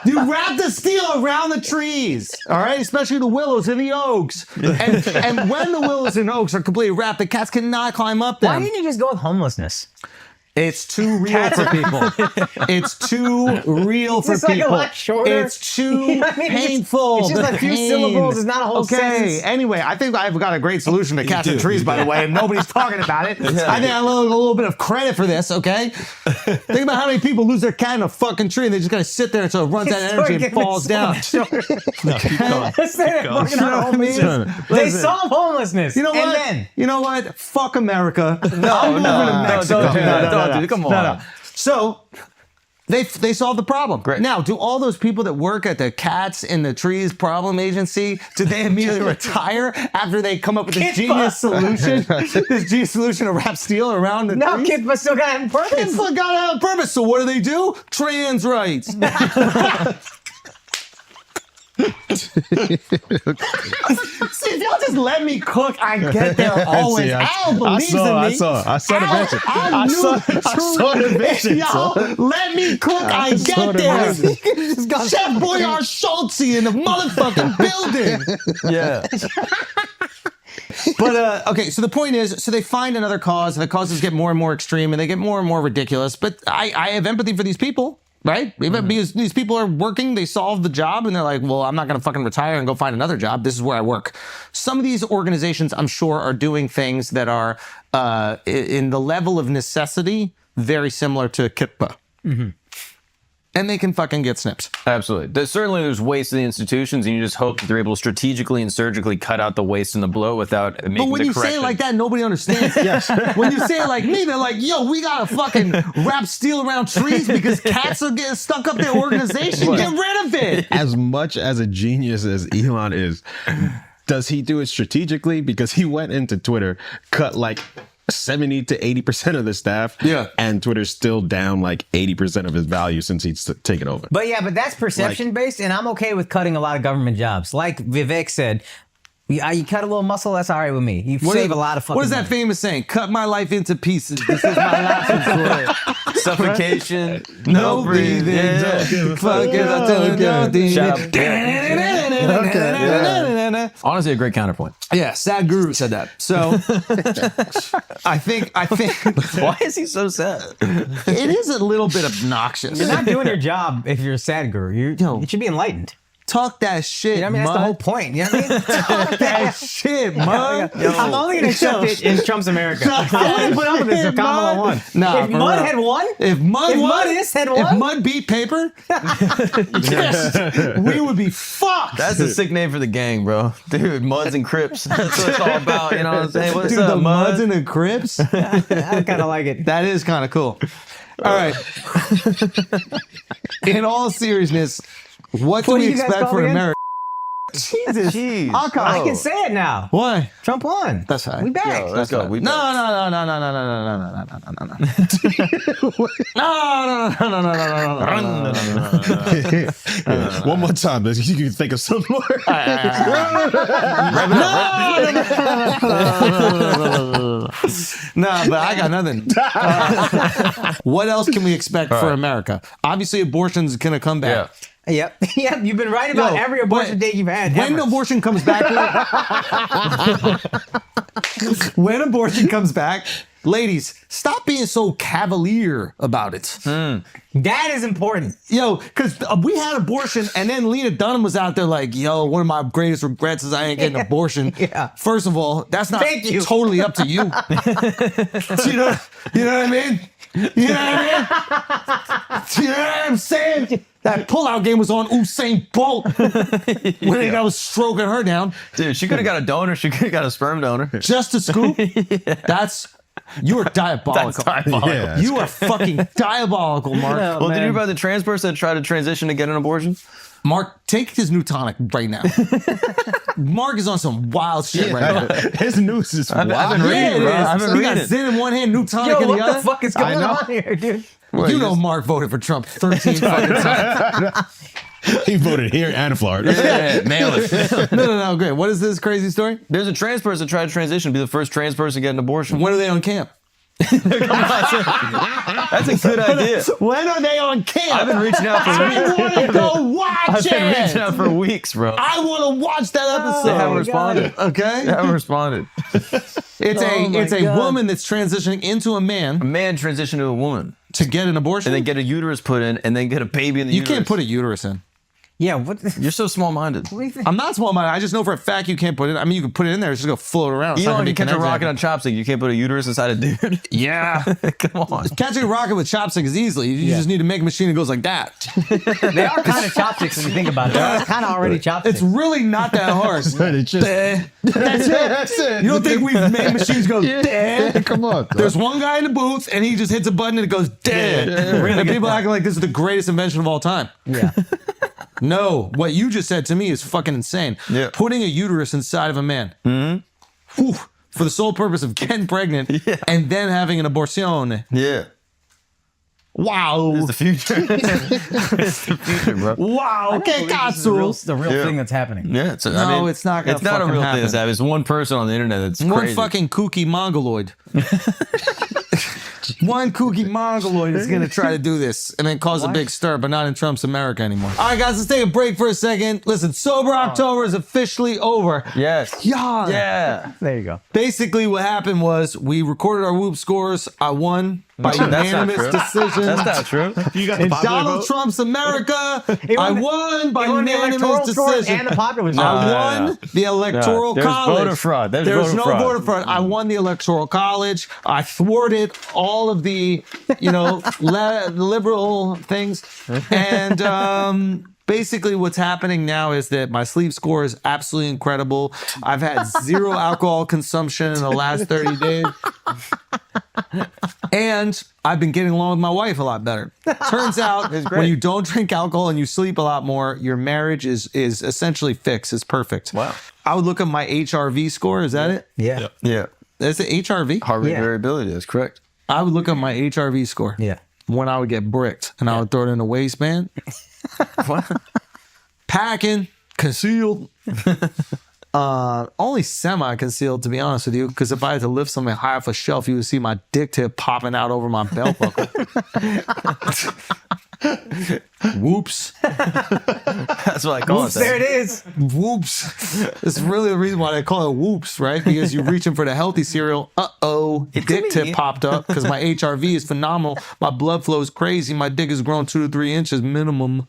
You wrap the steel around the trees, all right? Especially the willows and the oaks. And when the willows and oaks are completely wrapped, the cats cannot climb up them. Why didn't you just go with homelessness? It's too real for people. It's too real for It's like people. a lot shorter. It's too You know what I mean? painful. It's just The a few pain. syllables. It's not a whole Okay. sentence. Anyway, I think I've got a great solution to cats and trees, by the way, and nobody's talking about it. I think I owe a little bit of credit for this. Okay. Think about how many people lose their cat in a fucking tree, and they just gotta sit there until it runs out of energy and falls down. They Listen. solve homelessness. You know what? And then, You know what? Fuck America. I'm moving to no, Mexico. don't do that. Don't do it. Come on. So they solved the problem. Great. Now, do all those people that work at the Cats in the Trees Problem Agency, do they immediately retire after they come up with this genius solution? This genius solution to wrap steel around the no, trees? kids, but still got to have a It's purpose. got to have a purpose. So what do? Trans rights. See, if y'all just let me cook, I get there always. Al believes in me. I saw the Al- vision. Al I knew saw the the truth. vision. Y'all son. let me cook, I saw get the there. vision. Chef Boyard Schultz in the motherfucking building. Yeah. But okay, so the point is, so they find another cause, and the causes get more and more extreme, and they get more and more ridiculous. But I have empathy for these people, right? Because these people are working, they solve the job, and they're like, well, I'm not going to fucking retire and go find another job. This is where I work. Some of these organizations, I'm sure, are doing things that are in the level of necessity very similar to Kitpa. And they can fucking get snipped. Absolutely. There's waste in the institutions, and you just hope that they're able to strategically and surgically cut out the waste and the blow without making But when the you say correction. it like that, nobody understands. When you say it like me, they're like, yo, we gotta fucking wrap steel around trees because cats are getting stuck up their organization. Get rid of it. As much as a genius as Elon is, does he do it strategically? Because he went into Twitter, cut like 70 to 80% of the staff. Yeah. And Twitter's still down like 80% of his value since he's taken over. But yeah, but that's perception based, and I'm okay with cutting a lot of government jobs. Like Vivek said, You cut a little muscle, that's all right with me. You save a lot of fucking What is that money. famous saying? Cut my life into pieces. This is my last resort. Suffocation, No breathing. Yeah. Fuck it, I'll tell you, don't think Shout it. out. Honestly, a great counterpoint. Yeah, Sad Guru said that. So I think Why is he so sad? it is a little bit obnoxious. You're not doing your job if you're a sad guru. You should be enlightened. Talk that shit, You know what I mean? That's the whole point. You know what I mean? Talk that shit, man. I'm only going to accept it in Trump's America. I wouldn't put up with this if Kamala won. Nah, if for Mud real. had won, If Mud If won, Mud had won? if Mud beat Paper, yes, we would be fucked. That's a sick name for the gang, bro. Dude, Muds and Crips. That's what it's all about. You know what I'm saying? What's Dude, up, the Mud? Muds and the Crips. I kind of like it. That is kind of cool. All right. In all seriousness, what can What we do you guys expect call for again? America? Jesus. Jeez. I can say it now. Why? Trump won. That's right. We back. Yo, let's go. We No. One more time. You can think of some more. Nah, but I got nothing. What else can we expect for America? Obviously, abortion's gonna come back. Yep. Yep. You've been right about Yo, every abortion but date you've had. When ever. abortion comes back, when abortion comes back, ladies, stop being so cavalier about it. That is important. Yo, because we had abortion, and then Lena Dunham was out there like, yo, one of my greatest regrets is I ain't getting an abortion. Yeah. First of all, that's not Thank you. totally up to you. you know what I mean? You know what I mean? You know what I'm saying? That pullout game was on Usain Bolt when I was stroking her down. Dude, she could have got a donor. She could have got a sperm donor. Just a scoop? You're diabolical. That's diabolical. Yeah. You are fucking diabolical, Mark. Oh, Well, did you man. hear about the trans person that tried to transition to get an abortion? Mark, take his new tonic right now. Mark is on some wild shit right now. His news is wild. I've been reading, Yeah, it bro. is. I've been He got reading. Zen in one hand, new tonic Yo, in what the the other. fuck is going on here, dude? You know Mark voted for Trump 13 fucking times. He voted here and Florida. Yeah, nail it. No, great. What is this crazy story? There's a trans person that tried to transition, be the first trans person to get an abortion. When are they on camp? That's a good idea. When are they on camp? I've been reaching out for I want to go watch I've been reaching it. out for weeks, bro. I want to watch that They episode. haven't my responded. Okay, They haven't responded. it's a God. woman that's transitioning into a A man man transitioned to a woman, to get an abortion. and then get a uterus put in, and then get a baby in the you uterus. can't put a uterus in. Yeah, what? You're so small-minded. What do you think? I'm not small-minded. I just know for a fact you can't put it. I mean, you can put it in there. It's just gonna float around. It's not Elon, gonna you be catch a connected. rocket on chopstick. You can't put a uterus inside a dude. Yeah. Come on. Catching a rocket with chopsticks is easily. You just need to make a machine that goes like that. They are kind of chopsticks when you think about it. They're kind of already chopsticks. It's really not that hard. It's just, That's it. You don't think we've made machines go dead? come on. Bro. There's one guy in the booth and he just hits a button and it goes dead. Really And good people point. acting like this is the greatest invention of all time. Yeah. No, what you just said to me is fucking insane. Yeah. Putting a uterus inside of a man. Whew, for the sole purpose of getting pregnant and then having an abortion. Yeah. Wow. It's the future. It's the future, bro. Wow. Okay, This is the real, Katsu. the real Yeah. thing that's happening. Yeah, it's No, it's not gonna It's not a fucking real happen. thing that's happening. It's one person on the internet that's One crazy. fucking kooky mongoloid. One kooky mongoloid is going to try to do this and then cause a big stir, but not in Trump's America anymore. All right, guys, let's take a break for a second. Listen, Sober October is officially over. Yes. Yeah. Yeah. There you go. Basically, what happened was we recorded our Whoop scores. I won by That's not unanimous true. decision. That's not true. You got the In popular Donald vote? Trump's America, He I won the- won by He won the unanimous electoral scores decision. and the popular I scores. won the electoral There's college. voter fraud. There's There's voter no fraud. voter fraud. I won the electoral college. I thwarted all of the, liberal things. And basically what's happening now is that my sleep score is absolutely incredible. I've had zero alcohol consumption in the last 30 days. And I've been getting along with my wife a lot better. Turns out when you don't drink alcohol and you sleep a lot more, your marriage is essentially fixed. It's perfect. Wow. I would look at my HRV score. Is that it? Yeah. Yeah. That's it, HRV? Heart rate Yeah. variability. That's correct. I would look at my HRV score. Yeah. When I would get bricked and I would throw it in a waistband. What? Packing, concealed. Only semi-concealed, to be honest with you, because if I had to lift something high off a shelf, you would see my dick tip popping out over my belt buckle. Whoops. That's what I call Oops, it. there it is. Whoops. It's really the reason why they call it whoops, right? Because you're reaching for the healthy cereal. Dick tip popped up because my HRV is phenomenal. My blood flow is crazy. My dick has grown 2 to 3 inches minimum.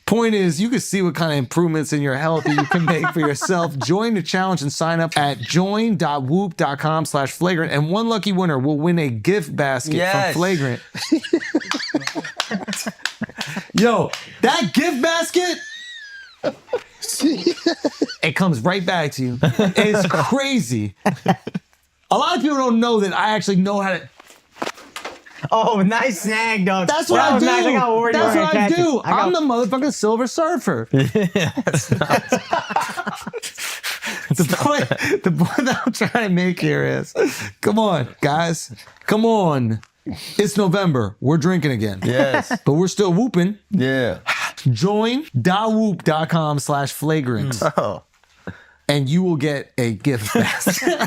Point is, you can see what kind of improvements in your health that you can make for yourself. Join the challenge and sign up at join.whoop.com/flagrant. And one lucky winner will win a gift basket from Flagrant. Yo, that gift basket, it comes right back to you. It's crazy. A lot of people don't know that I actually know how to. Oh, nice snag, dog. That's what I do. Nice. I got worried That's you were what gonna I catch do. it. I'm the motherfucking Silver Surfer. The point that I'm trying to make here is, come on, guys. Come on. It's November. We're drinking again. Yes. But we're still whooping. Yeah. Join.whoop.com/flagrant. Oh. And you will get a gift basket.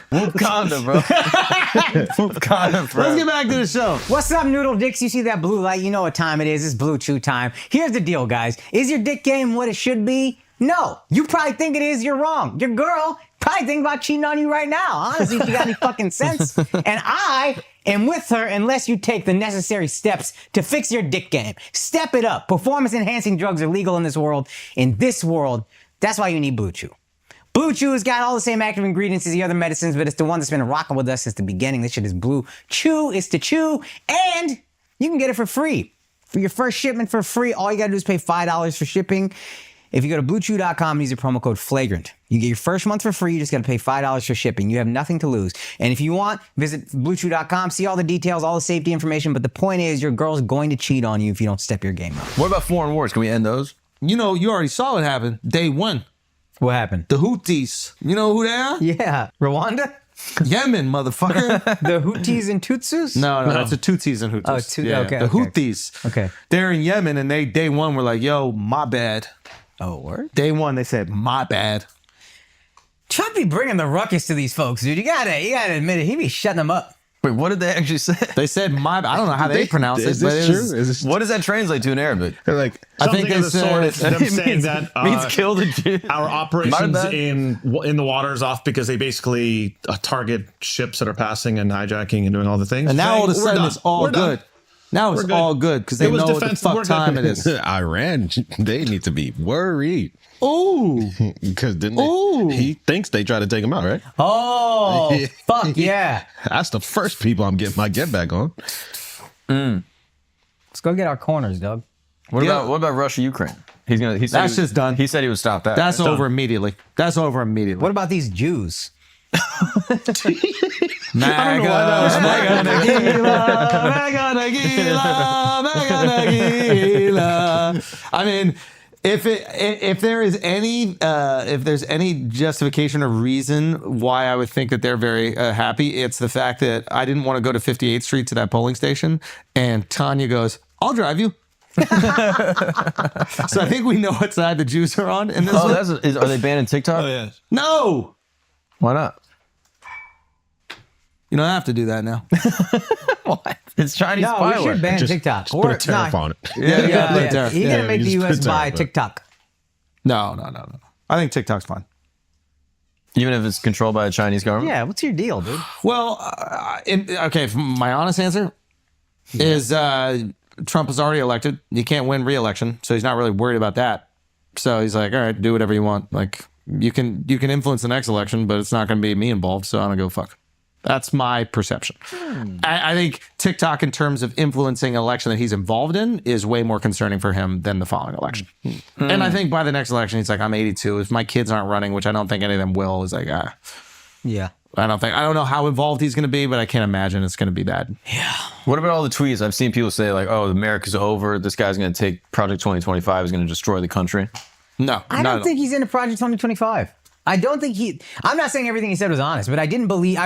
Whoop condom, bro. Whoop condom, bro. Let's get back to the show. What's up, Noodle Dicks? You see that blue light? You know what time it is. It's Blue Chew time. Here's the deal, guys. Is your dick game what it should be? No. You probably think it is. You're wrong. Your girl probably thinking about cheating on you right now. Honestly, if you got any fucking sense. And I am with her unless you take the necessary steps to fix your dick game. Step it up. Performance-enhancing drugs are legal in this world. In this world, that's why you need Blue Chew. Blue Chew has got all the same active ingredients as the other medicines, but it's the one that's been rocking with us since the beginning. This shit is Blue Chew. It's to chew, and you can get it for free. For your first shipment for free, all you gotta do is pay $5 for shipping. If you go to bluechew.com and use the promo code FLAGRANT, you get your first month for free. You just gotta pay $5 for shipping. You have nothing to lose. And if you want, visit bluechew.com, see all the details, all the safety information. But the point is, your girl's going to cheat on you if you don't step your game up. What about foreign wars? Can we end those? You know, you already saw what happened. Day one. What happened? The Houthis. You know who they are? Yeah, Rwanda? Yemen, motherfucker. The Houthis and Tutsis? No, that's the Tutsis and Hutus. Oh, okay, The okay. Houthis. Okay. They're in Yemen, and they day one were like, yo, my bad. Oh, word? Day one, they said, my bad. Trump be bringing the ruckus to these folks, dude. You gotta admit it. He be shutting them up. Wait, what did they actually say? They said, my bad. I don't know how they pronounce it, Is but this it true? was, Is this What does that translate to in Arabic? they're like I think Something of they the sort. said, It's them saying that means kill the Jew. our My operations bad. in the waters off because they basically target ships that are passing and hijacking and doing all the things. and now all of a Saying, sudden "We're it's done. all We're done." good. Now it's We're good. all good because they It was know what the defensive. We're fuck good. time it is. Iran, they need to be worried Ooh. because Ooh. he thinks they try to take him out, right? Oh, fuck yeah. That's the first people I'm getting my get back on. Let's go get our corners, Doug. What Yeah. about Russia, Ukraine? He said That's just done. He said he would stop that. That's over immediately. That's over immediately. What about these Jews? I mean, if there's any justification or reason why I would think that they're very happy, it's the fact that I didn't want to go to 58th Street to that polling station, and Tanya goes, "I'll drive you." So I think we know what side the Jews are on in this Oh, one. are they banning TikTok? Oh, yeah. No, Why not? you don't have to do that now. What? It's Chinese No, we spyware. should ban Just, TikTok. just put a tariff on it. Yeah, Yeah. He gonna make the you just U.S. put a buy tariff on it. TikTok. No. I think TikTok's fine. Even if it's controlled by the Chinese government? Yeah, what's your deal, dude? Well, my honest answer is Trump is already elected. You can't win re-election, so he's not really worried about that. So he's like, all right, do whatever you want. Like you can influence the next election, but it's not going to be me involved, so I don't go fuck. That's my perception. I think TikTok, in terms of influencing an election that he's involved in, is way more concerning for him than the following election. And I think by the next election, he's like, I'm 82. If my kids aren't running, which I don't think any of them will, is like, Yeah. I don't know how involved he's going to be, but I can't imagine it's going to be bad. What about all the tweets? I've seen people say like, "Oh, America's over. This guy's going to take Project 2025 is going to destroy the country." No, I don't think he's into Project 2025. I don't think I'm not saying everything he said was honest, but I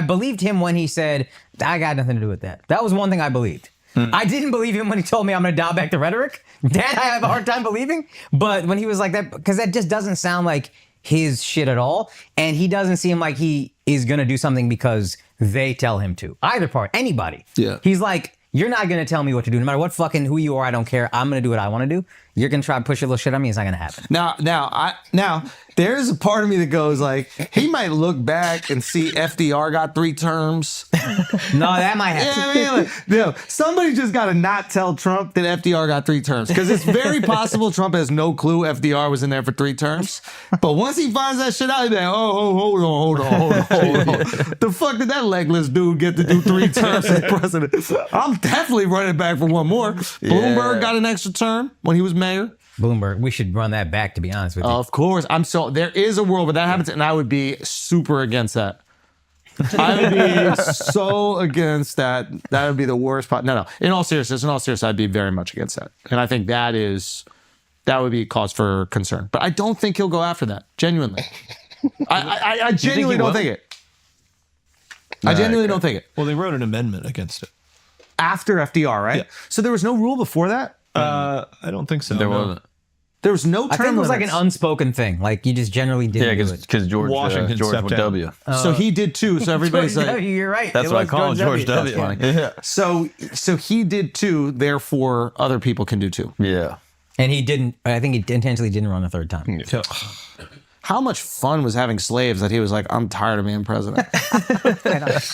believed him when he said, I got nothing to do with that. That was one thing I believed. I didn't believe him when he told me I'm going to dial back the rhetoric. That I have a hard time believing. But when he was like that, because that just doesn't sound like his shit at all. And he doesn't seem like he is going to do something because they tell him to. Either part, anybody. Yeah. He's like, you're not going to tell me what to do. No matter what fucking who you are, I don't care. I'm going to do what I want to do. You're going to try to push your little shit on me. It's not going to happen. Now, there's a part of me that goes like, he might look back and see FDR got 3 terms. No, that might happen. Yeah, I mean, like, somebody just got to not tell Trump that FDR got 3 terms, because it's very possible Trump has no clue FDR was in there for 3 terms. But once he finds that shit out, he's like, oh, hold on. The fuck did that legless dude get to do 3 terms as president? I'm definitely running back for one more. Bloomberg got an extra term when he was mayor. Bloomberg, we should run that back, to be honest with you. Of course. There is a world where that happens, and I would be super against that. I would be so against that. That would be the worst part. No. In all seriousness, I'd be very much against that. And I think that would be cause for concern. But I don't think he'll go after that. Genuinely. I genuinely don't think it. I genuinely don't think it. Well, they wrote an amendment against it. After FDR, right? Yeah. So there was no rule before that? I don't think so. There no. wasn't. There was no term I think it was like an limits. unspoken thing. Like you just generally didn't do it. Because George Washington stepped down. W. So he did too. So everybody's George like, W, you're right. That's It what I was call him, George That's W. funny. Yeah. so he did too. Therefore, other people can do too. Yeah. And he didn't, I think he intentionally didn't run a third time. How much fun was having slaves that he was like, I'm tired of being president.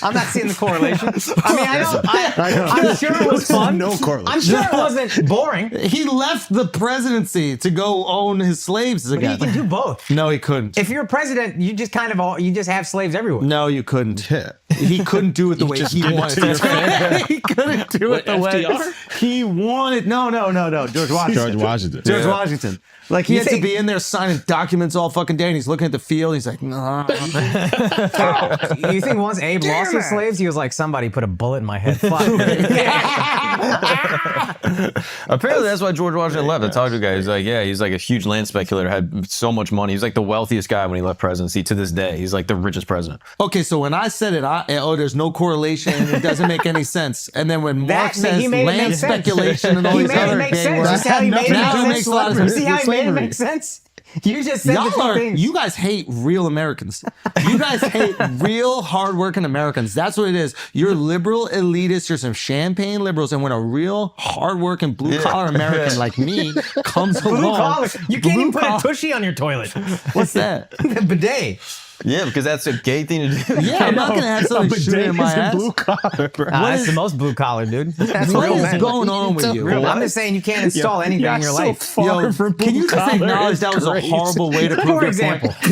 I'm not seeing the correlation. I mean, I'm sure it was fun. No correlation. I'm sure it wasn't boring. He left the presidency to go own his slaves But again. you can do both. No, he couldn't. If you're a president, you just you just have slaves everywhere. No, you couldn't. Yeah. He couldn't do it the way just he give it wanted to your to. He couldn't do it the way FDR? he wanted. No. George Washington. George Washington. George Washington. Like he You had think- to be in there signing documents all fucking day, and he's looking at the field. He's like, nah. You think once Abe lost his slaves, he was like, somebody put a bullet in my head. Fuck. Apparently, that's why George Washington left. I talked to a guy. He's like, yeah, he's like a huge land speculator, had so much money. He's like the wealthiest guy when he left presidency to this day. He's like the richest president. Okay, so when I said it, there's no correlation. It doesn't make any sense. And then when Mark says he made it land make sense. speculation and all He these made it other make gay sense. words, You see how he made it now make it sense? makes a lot of You sense. see how he made it Slavery. make sense? You just said the two things. You guys hate real Americans. You guys hate real hardworking Americans. That's what it is. You're liberal elitists. You're some champagne liberals. And when a real hardworking blue collar American like me comes Blue along, collar. You can't even put a collar- tushy on your toilet. What's that? The bidet. Yeah, because that's a gay thing to do. Yeah, I'm not gonna have something shooting in my ass. Blue collar, bro. That's the most blue collar, dude. That's What real is men. going on with you? Real, I'm just saying you can't install anything in your life. So far Yo, from can you just blue collar acknowledge is that was crazy. a horrible way to prove For your example. point?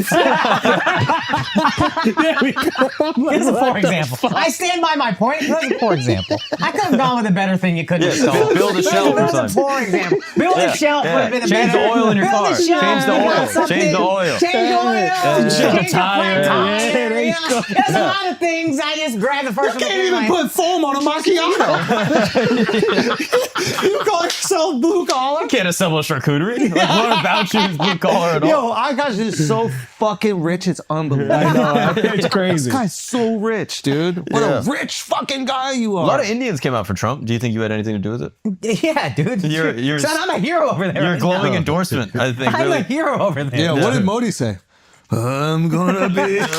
Here's a for example. I stand by my point. Here's a for example. I could have gone with a better thing you couldn't install. build a shelf or Build a something. for example. Build a shelf would have been a Change better. the oil in your Build car. a shelf. Change the oil. Build something. Change the oil. Change the oil. Change the tire. flat Yeah, there you go. There's a lot of things. I just grabbed the first one. Can't even put foam on a macchiato. You call yourself blue collar? Can't assemble a charcuterie. Like, what about you is blue collar at all? Yo, our guy's just so fucking rich, it's unbelievable. I know. It's crazy. This guy's so rich, dude. What Yeah. a rich fucking guy you are. A lot of Indians came out for Trump. Do you think you had anything to do with it? Yeah, dude. You're- Son, I'm a hero over there. You're a right glowing now. endorsement, I think. I'm Really. a hero over there. Yeah, what did Modi say? I'm gonna be. I'm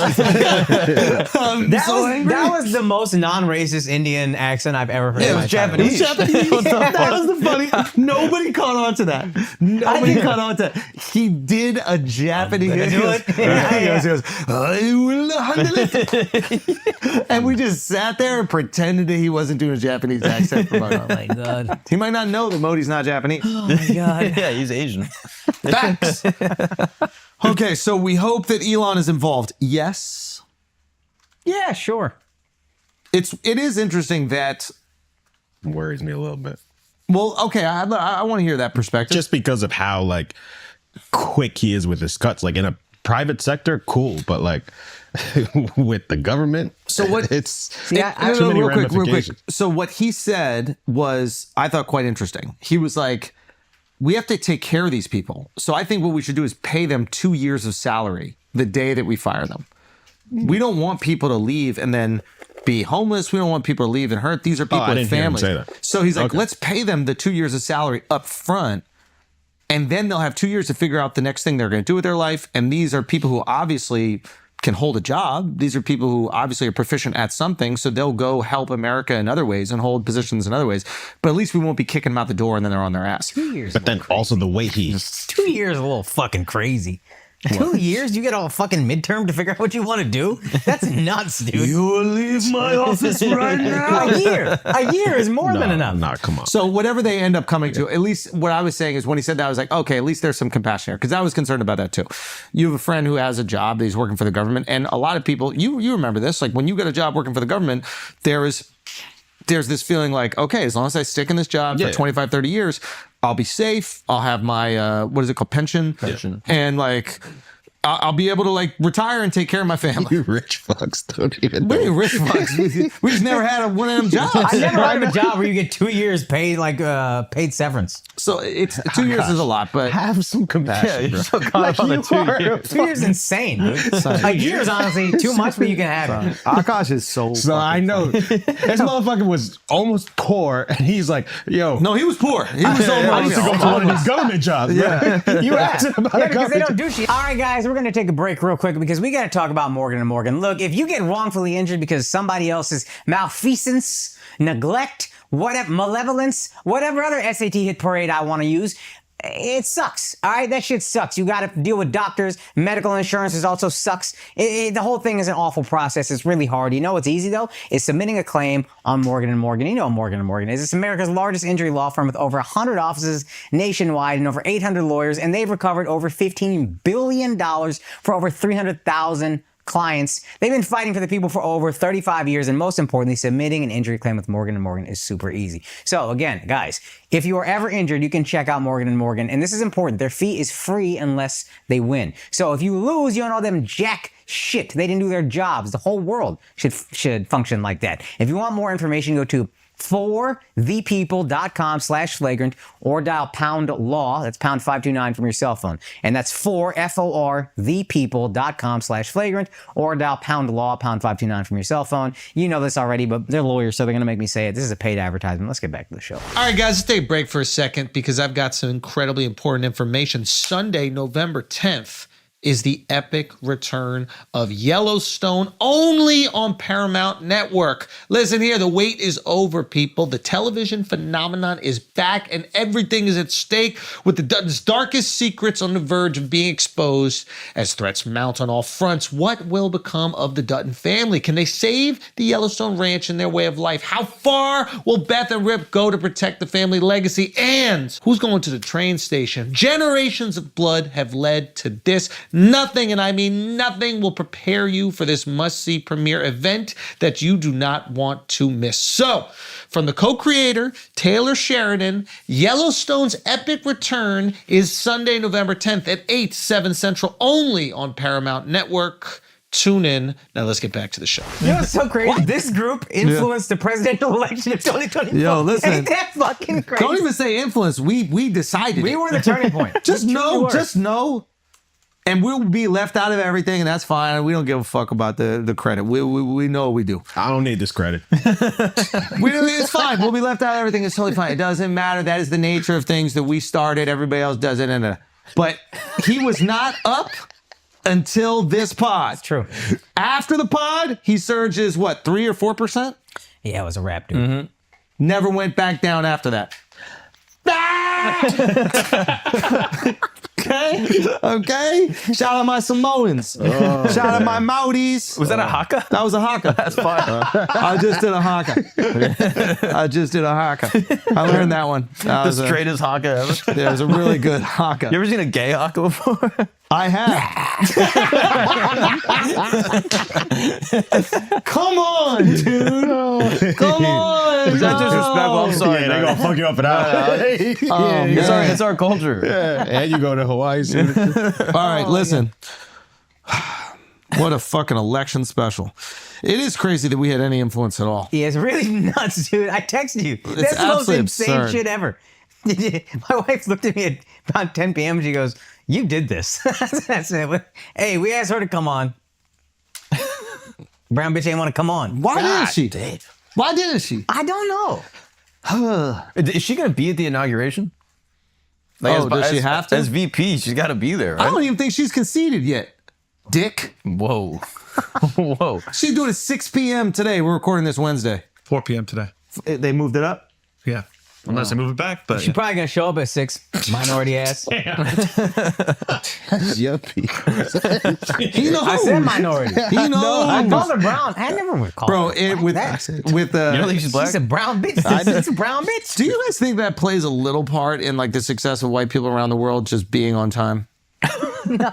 That was the most non-racist Indian accent I've ever heard. Yeah, in it my was time. Japanese. That was the funny. Nobody caught on to that. Nobody caught on to that. He did a Japanese. I'm gonna do it. He goes, I will handle it. And we just sat there and pretended that he wasn't doing a Japanese accent. For Oh my god. He might not know that Modi's not Japanese. Oh my god. Yeah, he's Asian. Facts. Okay, so we hope that Elon is involved. Yes. Yeah, sure. It is interesting that. Worries me a little bit. Well, okay, I want to hear that perspective. Just because of how like quick he is with his cuts. Like in a private sector, cool, but like with the government, So what- it's See, I- too many real quick. ramifications. So what he said was, I thought, quite interesting. He was like, we have to take care of these people. So I think what we should do is pay them 2 years of salary the day that we fire them. We don't want people to leave and then be homeless. We don't want people to leave and hurt. These are people I with didn't hear him families. say that. So he's like, let's pay them the 2 years of salary up front. And then they'll have 2 years to figure out the next thing they're going to do with their life. And these are people who obviously can hold a job. These are people who obviously are proficient at something. So they'll go help America in other ways and hold positions in other ways. But at least we won't be kicking them out the door and then they're on their ass. 2 years. But then also the way he 2 years is a little fucking crazy. 2 years? You get a fucking midterm to figure out what you want to do? That's nuts, dude. You will leave my office right now. A year is more than enough. Nah, come on. So whatever they end up coming to, at least what I was saying is when he said that, I was like, okay, at least there's some compassion here. Because I was concerned about that too. You have a friend who has a job that he's working for the government. And a lot of people, you remember this, like when you get a job working for the government, there's this feeling like, okay, as long as I stick in this job for 25, 30 years, I'll be safe. I'll have my, what is it called? Pension. And like, I'll be able to like retire and take care of my family. You rich fucks don't even know. We rich fucks. We just never had one of them jobs. I never heard of a job where you get 2 years paid, like paid severance. So it's 2 years is a lot, but Have some compassion, bro. So caught up on the 2 years. 2 years is insane, dude. A year is honestly too much, but you can have it. Akash is so. So I know this motherfucker was almost poor, and he's like, "Yo, No, he was poor. He was I used to go to one of these government jobs." Yeah, you asked about Yeah, a because they government don't do shit. All right, guys, we're going to take a break real quick because we got to talk about Morgan & Morgan. Look, if you get wrongfully injured because somebody else's malfeasance, neglect, whatever, malevolence, whatever other SAT hit parade I want to use, it sucks. All right, that shit sucks. You got to deal with doctors. Medical insurance is also sucks. The whole thing is an awful process. It's really hard. You know what's easy though? Is submitting a claim on Morgan & Morgan. You know what Morgan & Morgan is. It's America's largest injury law firm with over 100 offices nationwide and over 800 lawyers, and they've recovered over $15 billion for over 300,000 clients. They've been fighting for the people for over 35 years, and most importantly, submitting an injury claim with Morgan & Morgan is super easy. So again, guys, if you are ever injured, you can check out Morgan & Morgan, and this is important. Their fee is free unless they win. So if you lose, you don't owe them jack shit. They didn't do their jobs. The whole world should function like that. If you want more information, go to forthepeople.com/flagrant or dial pound law. That's pound 529 from your cell phone. And that's thepeople.com/flagrant or dial pound law, pound 529 from your cell phone. You know this already, but they're lawyers, so they're going to make me say it. This is a paid advertisement. Let's get back to the show. All right, guys, let's take a break for a second because I've got some incredibly important information. Sunday, November 10th, is the epic return of Yellowstone only on Paramount Network. Listen here, the wait is over, people. The television phenomenon is back and everything is at stake with the Dutton's darkest secrets on the verge of being exposed as threats mount on all fronts. What will become of the Dutton family? Can they save the Yellowstone Ranch and their way of life? How far will Beth and Rip go to protect the family legacy? And who's going to the train station? Generations of blood have led to this. Nothing, and I mean nothing, will prepare you for this must-see premiere event that you do not want to miss. So, from the co-creator, Taylor Sheridan, Yellowstone's epic return is Sunday, November 10th at 8, 7 Central, only on Paramount Network. Tune in. Now let's get back to the show. You know what's so crazy? This group influenced the presidential election of 2024. Yo, listen. Ain't that fucking crazy? Don't even say influence. We decided. We it. were the turning point. Just We truly know, were. just know. And we'll be left out of everything, and that's fine. We don't give a fuck about the credit. We know what we do. I don't need this credit. It's fine. We'll be left out of everything. It's totally fine. It doesn't matter. That is the nature of things that we started. Everybody else does it. But he was not up until this pod. True. After the pod, he surges, what, 3 or 4%? Yeah, it was a rap, dude. Never went back down after that. Okay. Shout out my Samoans. Shout out my Maudis. Was that a haka? That was a haka. That's fine. I just did a haka. I learned that one. That The was straightest haka ever. yeah, it was a really good haka. You ever seen a gay haka before? I have. Come on, dude. Come on. Is that disrespectful? I'm sorry. Yeah, they man. gonna fuck you up for that. It's our culture. And you go to Hawaii soon. All right, listen. What a fucking election special. It is crazy that we had any influence at all. Yeah, it's really nuts, dude. I texted you. That's the most absolutely insane absurd. shit ever. My wife looked at me at about 10 p.m. She goes, "You did this." I said, "Hey, we asked her to come on. Brown bitch ain't want to come on." Why didn't she? Why didn't she? I don't know. Is she going to be at the inauguration? Does she have to? As VP, she's got to be there, I right? don't even think she's conceded yet. Dick. Whoa. Whoa. She's doing it 6 p.m. today. We're recording this Wednesday. 4 p.m. today. They moved it up? Yeah. Unless they move it back, but She's probably gonna show up at 6. Minority ass. Yuppie. He knows. I said minority. He knows. I called her brown. I never would call Bro, her with that. You don't think she's black? She's a brown bitch. She's a brown bitch. do you guys think that plays a little part in like the success of white people around the world just being on time? No,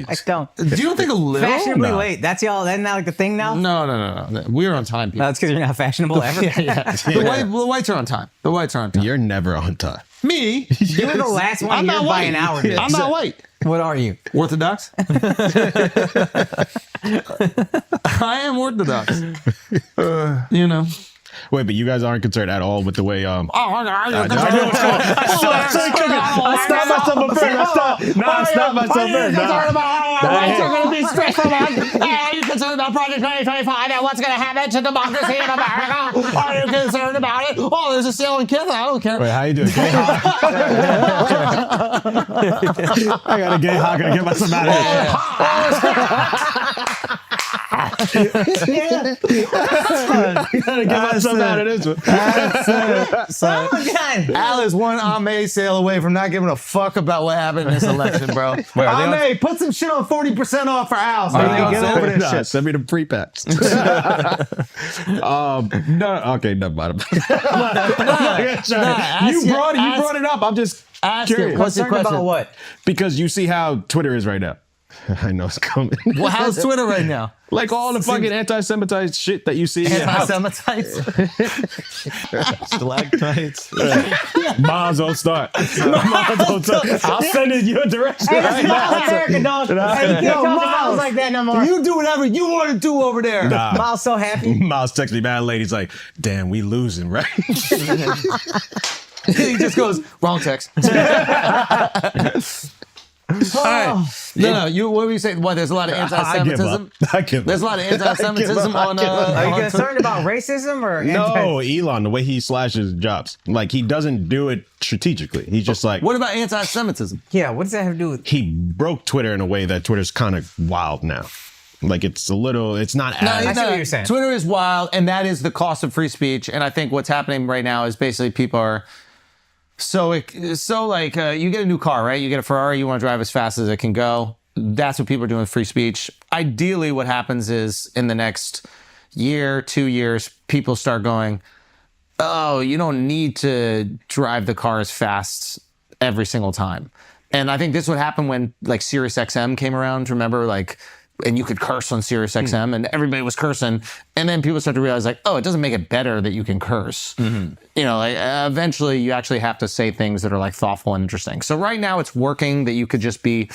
I don't. Do you think a little? Fashionably late. That's y'all. Isn't that like the thing now? No. We're on time, people. That's because you're not fashionable ever. The whites are on time. The whites are on time. You're never on time. Me? You were the last one here by an hour. Dude. I'm not white. What are you? Orthodox? I am Orthodox. You know. Wait, but you guys aren't concerned at all with the way I stopped myself a bit. I stopped myself a bit. What's going to be stressful about? Are you concerned about Project 2025 and what's going to happen to democracy in America? Are you concerned about it? Oh, there's a sale in Kith. I don't care. Wait, how you doing? Gay hawk? I got a gay hawk. I get myself out of here. I gotta get myself out of this one. Al is one Ame sale away from not giving a fuck about what happened in this election, bro. Ame, put some shit on 40% off for Al so they get over this Nah, shit. send me the pre-packs. No, okay, never mind. You brought it up. I'm just curious. What's your question? About what? Because you see how Twitter is right now. I know it's coming. Well, how's Twitter right now? Like all the fucking anti-Semitized shit that you see. Anti-Semitites? stalactites. Miles don't start. I'll send it your direction. Hey, right this is now. Miles America, dog. Hey, you can't talk to Miles like that no more. You do whatever you want to do over there. Nah. Miles so happy. Miles texts me, man, lady's like, damn, we losing, right? He just goes, wrong text. All right. No. What were you saying? What? There's a lot of anti-Semitism. I give up. There's a lot of anti-Semitism on. Are you on concerned about racism or No, Elon, the way he slashes jobs, like he doesn't do it strategically. He's just like, What about anti-Semitism? Yeah, what does that have to do with? he broke Twitter in a way that Twitter's kind of wild now. Like it's a little, it's not as. I see what you're saying. Twitter is wild, and that is the cost of free speech. And I think what's happening right now is basically people are you get a new car, right? You get a Ferrari, you want to drive as fast as it can go. That's what people are doing with free speech. Ideally, what happens is in the next year, 2 years, people start going, oh, you don't need to drive the car as fast every single time. And I think this would happen when like Sirius XM came around, remember? Like, and you could curse on Sirius XM and everybody was cursing. And then people start to realize like, oh, it doesn't make it better that you can curse. You know, like, eventually you actually have to say things that are like thoughtful and interesting. So right now it's working that you could just be,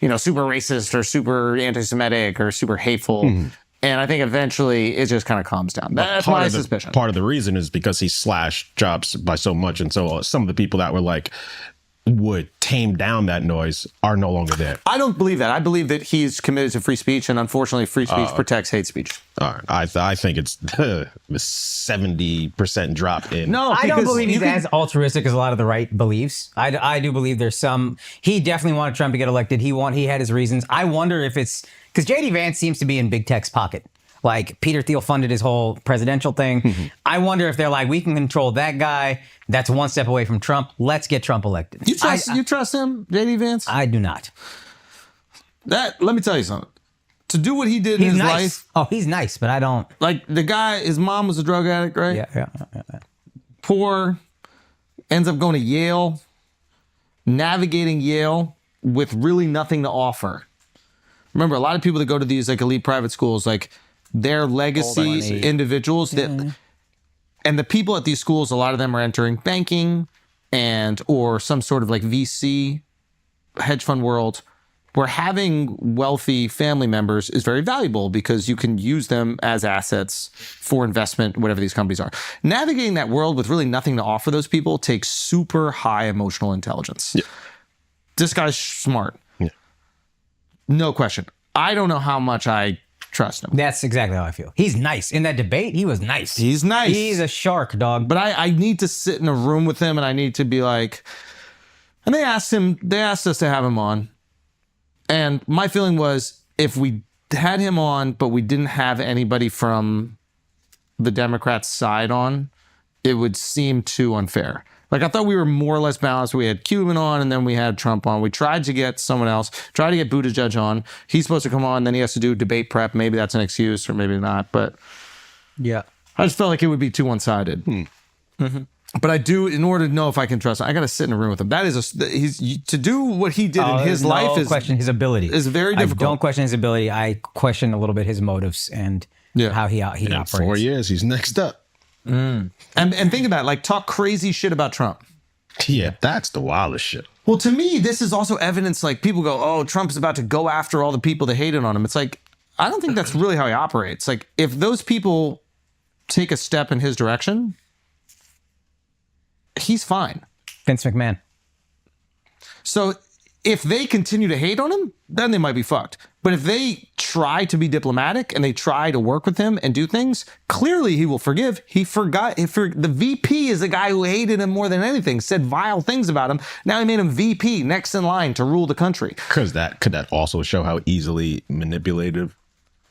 you know, super racist or super anti-Semitic or super hateful. And I think eventually it just kind of calms down. That's my suspicion. Part of the reason is because he slashed jobs by so much. And so some of the people that were like, would tame down that noise are no longer there. I don't believe that. I believe that he's committed to free speech, and unfortunately, free speech protects hate speech. All right. I think it's the 70% drop in. No, I don't because believe he's you can- as altruistic as a lot of the right believes. I do believe there's some. He definitely wanted Trump to get elected. He had his reasons. I wonder if it's because JD Vance seems to be in big tech's pocket. Like Peter Thiel funded his whole presidential thing. I wonder if they're like, we can control that guy. That's one step away from Trump. Let's get Trump elected. You trust him, JD Vance? I do not. Let me tell you something. To do what he did in He's his nice. life, Oh, he's nice, but I don't. like the guy, his mom was a drug addict, right? Yeah. Poor, ends up going to Yale, navigating Yale with really nothing to offer. Remember, a lot of people that go to these like elite private schools, like their legacy individuals that, and the people at these schools, a lot of them are entering banking and or some sort of like VC hedge fund world, where having wealthy family members is very valuable because you can use them as assets for investment, whatever these companies are. Navigating that world with really nothing to offer those people takes super high emotional intelligence. Yeah. This guy's smart. Yeah. No question. I don't know how much I trust him. That's exactly how I feel. He's nice. In that debate, he was nice. He's nice. He's a shark, dog. But I need to sit in a room with him and I need to be like, and they asked us to have him on. And my feeling was if we had him on, but we didn't have anybody from the Democrats' side on, it would seem too unfair. Like, I thought we were more or less balanced. We had Cuban on and then we had Trump on. We tried to get someone else, tried to get Buttigieg on. He's supposed to come on, then he has to do debate prep. Maybe that's an excuse or maybe not. But Yeah. I just felt like it would be too one-sided. But I do, in order to know if I can trust him, I got to sit in a room with him. That is to do what he did in his life question his ability. is very difficult. I don't question his ability. I question a little bit his motives and how he In operates. 4 years, he's next up. And think about it, like talk crazy shit about Trump. Yeah, that's the wildest shit. Well, to me, this is also evidence. Like people go, "Oh, Trump is about to go after all the people that hated on him." It's like I don't think that's really how he operates. Like if those people take a step in his direction, he's fine. Vince McMahon. So if they continue to hate on him, then they might be fucked. But if they try to be diplomatic and they try to work with him and do things, clearly he will forgive. He forgot. The VP is the guy who hated him more than anything, said vile things about him. Now he made him VP, next in line to rule the country. Because could that also show how easily manipulative?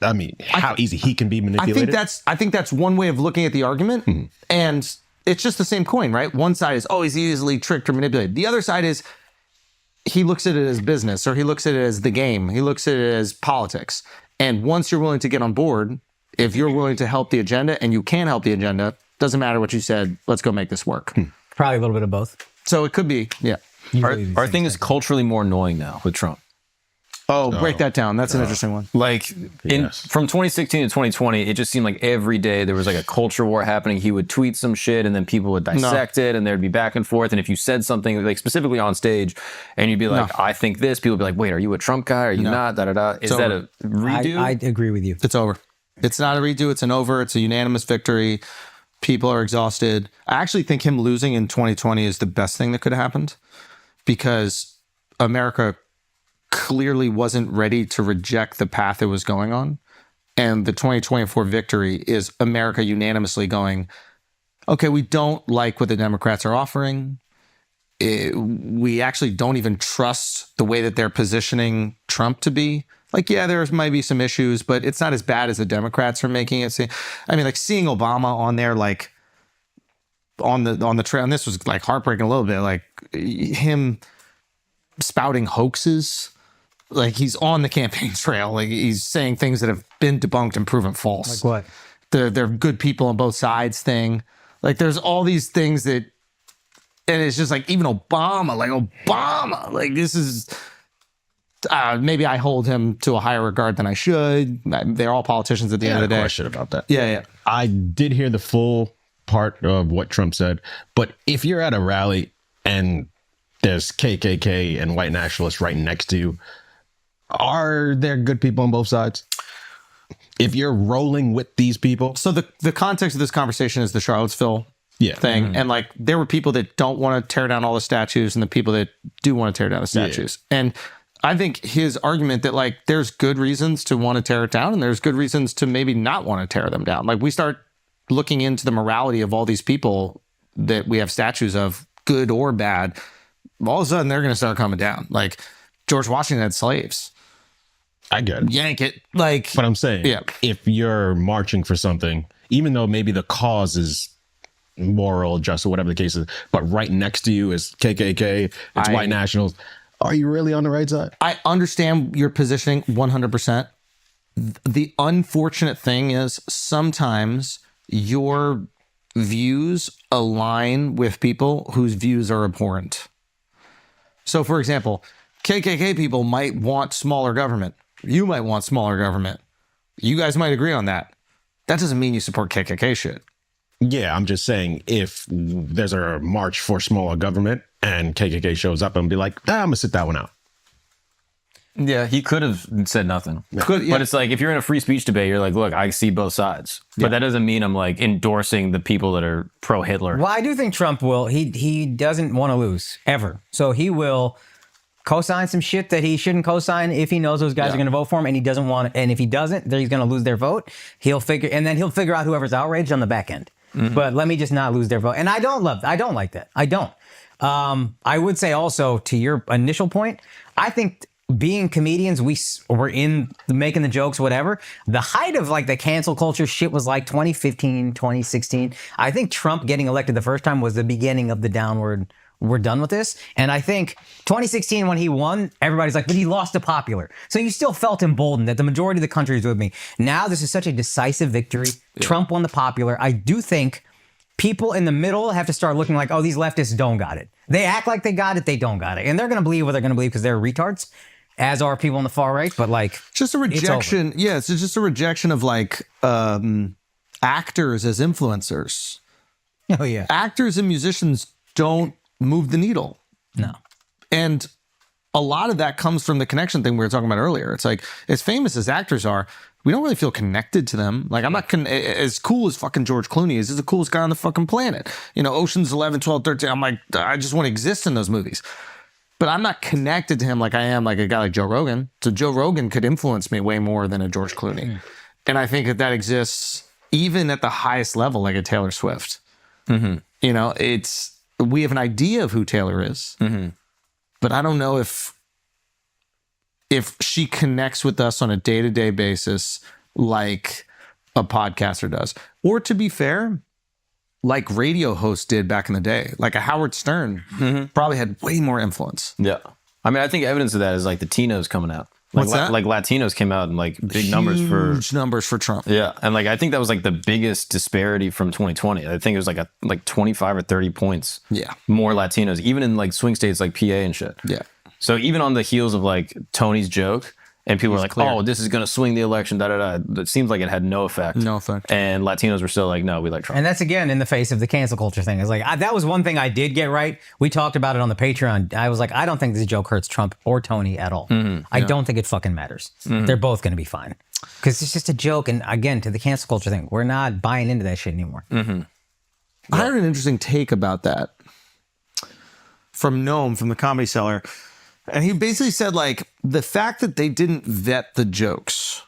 I mean, how easy he can be manipulated. I think that's one way of looking at the argument. And it's just the same coin, right? One side is, oh, he's easily tricked or manipulated. The other side is, he looks at it as business, or he looks at it as the game. He looks at it as politics. And once you're willing to get on board, if you're willing to help the agenda and you can help the agenda, doesn't matter what you said, let's go make this work. Probably a little bit of both. So it could be, yeah. Our thing is culturally more annoying now with Trump. Oh, break that down. That's an interesting one. Like from 2016 to 2020, it just seemed like every day there was like a culture war happening. He would tweet some shit and then people would dissect it and there'd be back and forth. And if you said something like specifically on stage and you'd be like, I think this, people would be like, wait, are you a Trump guy? Are you not? Da, da, da. Is that a redo? I agree with you. It's over. It's not a redo. It's an over. It's a unanimous victory. People are exhausted. I actually think him losing in 2020 is the best thing that could have happened because America clearly wasn't ready to reject the path it was going on. And the 2024 victory is America unanimously going, okay, we don't like what the Democrats are offering. We actually don't even trust the way that they're positioning Trump to be. Like, yeah, there might be some issues, but it's not as bad as the Democrats are making it seem. I mean, like seeing Obama on there, like on the trail, and this was like heartbreaking a little bit, like him spouting hoaxes. Like he's on the campaign trail. Like he's saying things that have been debunked and proven false. Like what? They're good people on both sides thing. Like there's all these things that, and it's just like even Obama, like this is, maybe I hold him to a higher regard than I should. They're all politicians at the end of the day. Question about that. Yeah. I did hear the full part of what Trump said, but if you're at a rally and there's KKK and white nationalists right next to you, are there good people on both sides? If you're rolling with these people? So the context of this conversation is the Charlottesville thing. And like there were people that don't want to tear down all the statues and the people that do want to tear down the statues. And I think his argument that like there's good reasons to want to tear it down and there's good reasons to maybe not want to tear them down. Like we start looking into the morality of all these people that we have statues of, good or bad, all of a sudden they're going to start coming down. Like George Washington had slaves. I get it. Yank it. Like, But I'm saying, yeah. if you're marching for something, even though maybe the cause is moral, just or whatever the case is, but right next to you is KKK, it's white nationals, are you really on the right side? I understand your positioning 100%. The unfortunate thing is sometimes your views align with people whose views are abhorrent. So, for example, KKK people might want smaller government. You might want smaller government. You guys might agree on that. That doesn't mean you support KKK shit. Yeah, I'm just saying if there's a march for smaller government and KKK shows up and be like, I'm going to sit that one out. Yeah, he could have said nothing. Could, yeah. But it's like, if you're in a free speech debate, you're like, look, I see both sides. But that doesn't mean I'm like endorsing the people that are pro-Hitler. Well, I do think Trump will. He doesn't want to lose ever. So he will co-sign some shit that he shouldn't co-sign if he knows those guys are going to vote for him and he doesn't want it. And if he doesn't, then he's going to lose their vote. He'll figure out whoever's outraged on the back end. But let me just not lose their vote. And I don't like that. I don't. I would say also to your initial point, I think being comedians, we're in making the jokes, whatever. The height of like the cancel culture shit was like 2015, 2016. I think Trump getting elected the first time was the beginning of the downward. We're done with this. And I think 2016 when he won, everybody's like, but he lost to popular. So you still felt emboldened that the majority of the country is with me. Now this is such a decisive victory. Yeah. Trump won the popular. I do think people in the middle have to start looking like, oh, these leftists don't got it. They act like they got it. They don't got it. And they're going to believe what they're going to believe because they're retards, as are people on the far right. But like, just a rejection. Yeah, it's just a rejection of like actors as influencers. Oh, yeah. Actors and musicians don't move the needle. No. And a lot of that comes from the connection thing we were talking about earlier. It's like, as famous as actors are, we don't really feel connected to them. Like, I'm not as cool as fucking George Clooney is. He's the coolest guy on the fucking planet. You know, Ocean's 11, 12, 13. I'm like, I just want to exist in those movies. But I'm not connected to him like I am like a guy like Joe Rogan. So Joe Rogan could influence me way more than a George Clooney. And I think that exists even at the highest level, like a Taylor Swift. You know, we have an idea of who Taylor is, but I don't know if she connects with us on a day-to-day basis like a podcaster does. Or to be fair, like radio hosts did back in the day, like a Howard Stern probably had way more influence. Yeah. I mean, I think evidence of that is like the Tinos coming out. What's that? Like Latinos came out in like big Huge numbers for Trump. Yeah. And like, I think that was like the biggest disparity from 2020. I think it was like 25 or 30 points. Yeah. More Latinos, even in like swing states like PA and shit. Yeah. So even on the heels of like Tony's joke, and people were like, oh, this is going to swing the election, It seems like it had no effect. No effect. And Latinos were still like, no, we like Trump. And that's, again, in the face of the cancel culture thing. It's like, that was one thing I did get right. We talked about it on the Patreon. I was like, I don't think this joke hurts Trump or Tony at all. I don't think it fucking matters. They're both going to be fine. Because it's just a joke. And again, to the cancel culture thing, we're not buying into that shit anymore. I heard an interesting take about that from Noam, from the Comedy Cellar. And he basically said, like, the fact that they didn't vet the jokes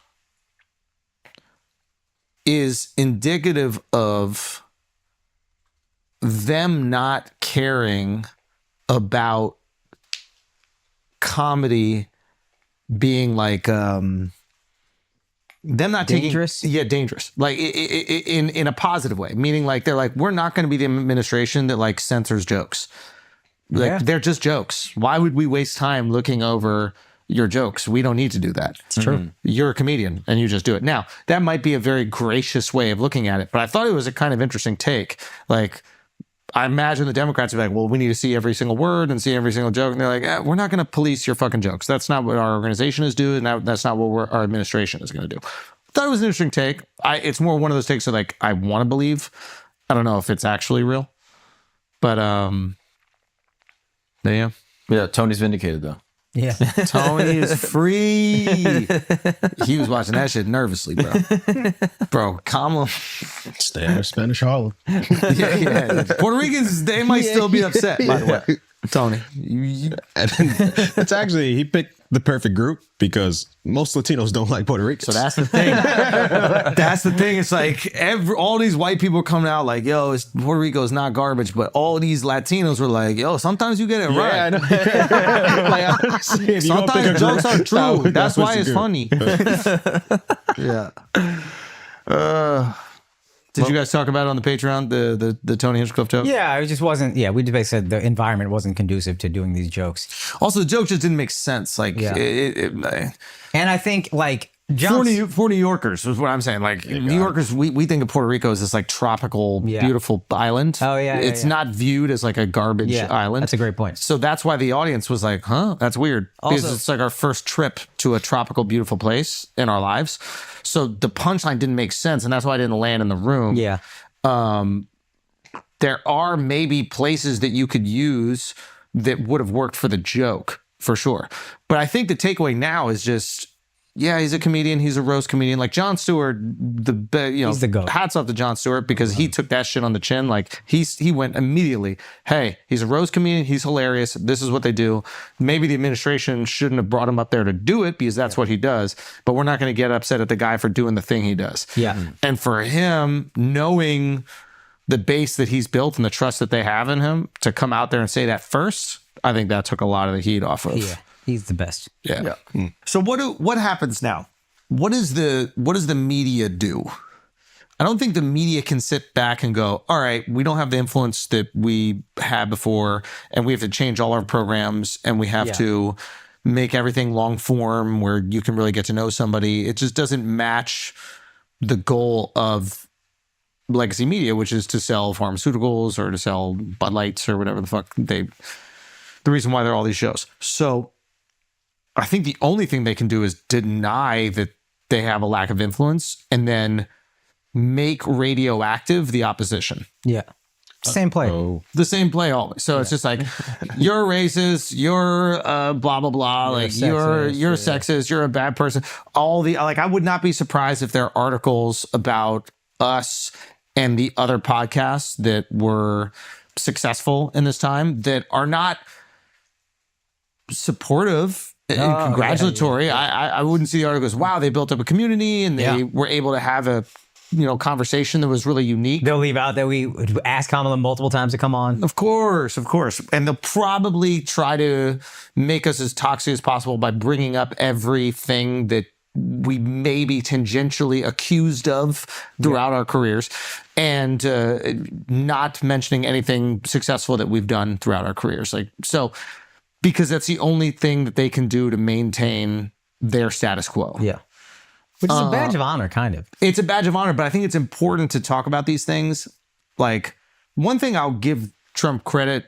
is indicative of them not caring about comedy being like them not dangerous. Dangerous. Like in a positive way, meaning like they're like, we're not going to be the administration that like censors jokes. Like they're just jokes. Why would we waste time looking over your jokes? We don't need to do that. It's true. You're a comedian and you just do it. Now, that might be a very gracious way of looking at it, but I thought it was a kind of interesting take. Like, I imagine the Democrats are like, well, we need to see every single word and see every single joke. And they're like, we're not going to police your fucking jokes. That's not what our organization is doing. That's not what our administration is going to do. I thought it was an interesting take. It's more one of those takes that like, I want to believe. I don't know if it's actually real, but yeah. Yeah, Tony's vindicated though. Yeah. Tony is free. He was watching that shit nervously, bro. Bro, Kamala. Stay out of Spanish Harlem. Yeah. Puerto Ricans, they might still be upset, by the way. Tony. It's actually, he picked the perfect group because most Latinos don't like Puerto Ricans. So that's the thing. That's the thing. It's like all these white people are coming out like, yo, Puerto Rico is not garbage. But all these Latinos were like, yo, sometimes you get it right. I know. Like, honestly, sometimes jokes are true. That's why it's funny. Yeah. Did you guys talk about it on the Patreon, the Tony Hinchcliffe joke? Yeah, it just wasn't. Yeah, we basically said the environment wasn't conducive to doing these jokes. Also, the joke just didn't make sense. Like, and I think like for New Yorkers is what I'm saying. Like New Yorkers, we think of Puerto Rico as this like tropical, beautiful island. Oh yeah, it's not viewed as like a garbage island. That's a great point. So that's why the audience was like, "Huh, that's weird," because it's like our first trip to a tropical, beautiful place in our lives. So the punchline didn't make sense, and that's why I didn't land in the room. Yeah. There are maybe places that you could use that would have worked for the joke, for sure. But I think the takeaway now is just yeah, he's a comedian. He's a roast comedian. Like Jon Stewart, He's the GOAT. hats off to Jon Stewart because he took that shit on the chin. Like he went immediately, hey, he's a roast comedian. He's hilarious. This is what they do. Maybe the administration shouldn't have brought him up there to do it because that's what he does. But we're not going to get upset at the guy for doing the thing he does. Yeah. And for him, knowing the base that he's built and the trust that they have in him to come out there and say that first, I think that took a lot of the heat off of. Yeah. He's the best. Yeah. So what happens now? What does the media do? I don't think the media can sit back and go, all right, we don't have the influence that we had before, and we have to change all our programs, and we have to make everything long form where you can really get to know somebody. It just doesn't match the goal of legacy media, which is to sell pharmaceuticals or to sell Bud Lights or whatever the fuck the reason why there are all these shows. So I think the only thing they can do is deny that they have a lack of influence and then make radioactive the opposition. Yeah. Same play. The same play always. So it's just like, you're racist, you're blah, blah, blah. Like you're sexist, you're a bad person. All the, like, I would not be surprised if there are articles about us and the other podcasts that were successful in this time that are not supportive and congratulatory. I wouldn't see the articles, wow, they built up a community and they were able to have a conversation that was really unique. They'll leave out that we asked Kamala multiple times to come on. Of course. And they'll probably try to make us as toxic as possible by bringing up everything that we may be tangentially accused of throughout our careers and not mentioning anything successful that we've done throughout our careers. Like, so, because that's the only thing that they can do to maintain their status quo. Yeah. Which is a badge of honor, kind of. It's a badge of honor, but I think it's important to talk about these things. Like, one thing I'll give Trump credit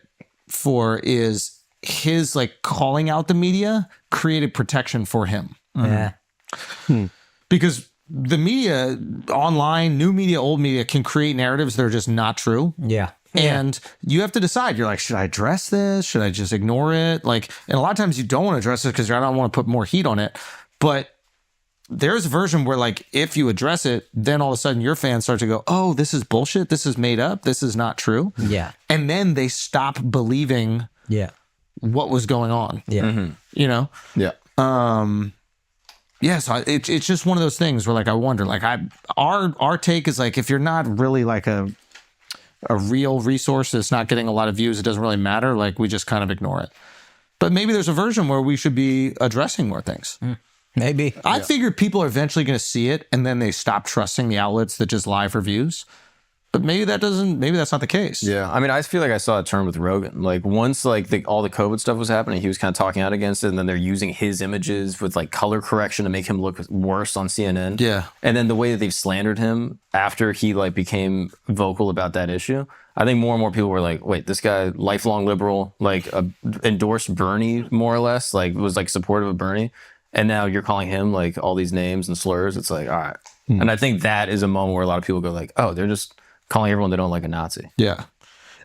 for is his, like, calling out the media created protection for him. Yeah. Because the media, online, new media, old media, can create narratives that are just not true. Yeah. And you have to decide. You're like, should I address this? Should I just ignore it? Like, and a lot of times you don't want to address it because I don't want to put more heat on it. But there's a version where, like, if you address it, then all of a sudden your fans start to go, oh, this is bullshit. This is made up. This is not true. Yeah. And then they stop believing what was going on. Yeah. You know? Yeah. Yeah, so it's just one of those things where, like, I wonder, like, our take is, like, if you're not really like a real resource that's not getting a lot of views, it doesn't really matter. Like, we just kind of ignore it. But maybe there's a version where we should be addressing more things. Maybe. I figured people are eventually going to see it and then they stop trusting the outlets that just lie for views. But maybe that's not the case. Yeah. I mean, I feel like I saw a turn with Rogan. Like, once, like, all the COVID stuff was happening, he was kind of talking out against it, and then they're using his images with, like, color correction to make him look worse on CNN. Yeah. And then the way that they've slandered him after he, like, became vocal about that issue, I think more and more people were like, wait, this guy, lifelong liberal, like, endorsed Bernie, more or less, like, was, like, supportive of Bernie. And now you're calling him, like, all these names and slurs. It's like, all right. And I think that is a moment where a lot of people go, like, oh, they're just calling everyone they don't like a Nazi. Yeah.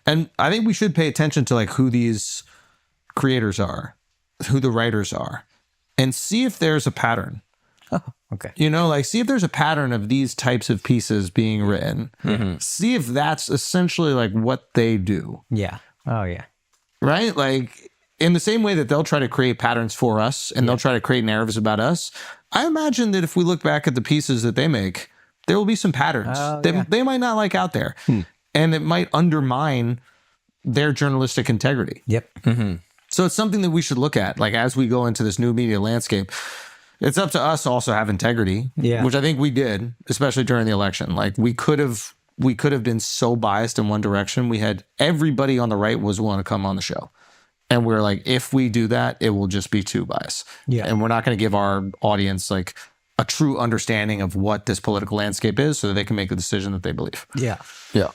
And I think we should pay attention to, like, who these creators are, who the writers are, and see if there's a pattern. Oh, okay. You know, like, see if there's a pattern of these types of pieces being written. See if that's essentially, like, what they do. Yeah. Oh, yeah. Right? Like, in the same way that they'll try to create patterns for us and they'll try to create narratives about us, I imagine that if we look back at the pieces that they make, there will be some patterns they might not like out there. And it might undermine their journalistic integrity. Yep. So it's something that we should look at. Like, as we go into this new media landscape, it's up to us to also have integrity, which I think we did, especially during the election. Like, we could have been so biased in one direction. We had everybody on the right was willing to come on the show. And we're like, if we do that, it will just be too biased. Yeah. And we're not going to give our audience, like, a true understanding of what this political landscape is so that they can make the decision that they believe. Yeah. Yeah.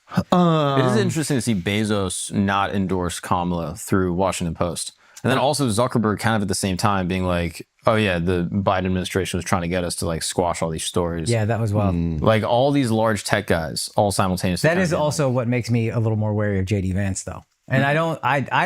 It is interesting to see Bezos not endorse Kamala through Washington Post. And then also Zuckerberg kind of at the same time being like, oh yeah, the Biden administration was trying to get us to, like, squash all these stories. Yeah, that was wild. Like, all these large tech guys all simultaneously. That is also what makes me a little more wary of JD Vance, though. And I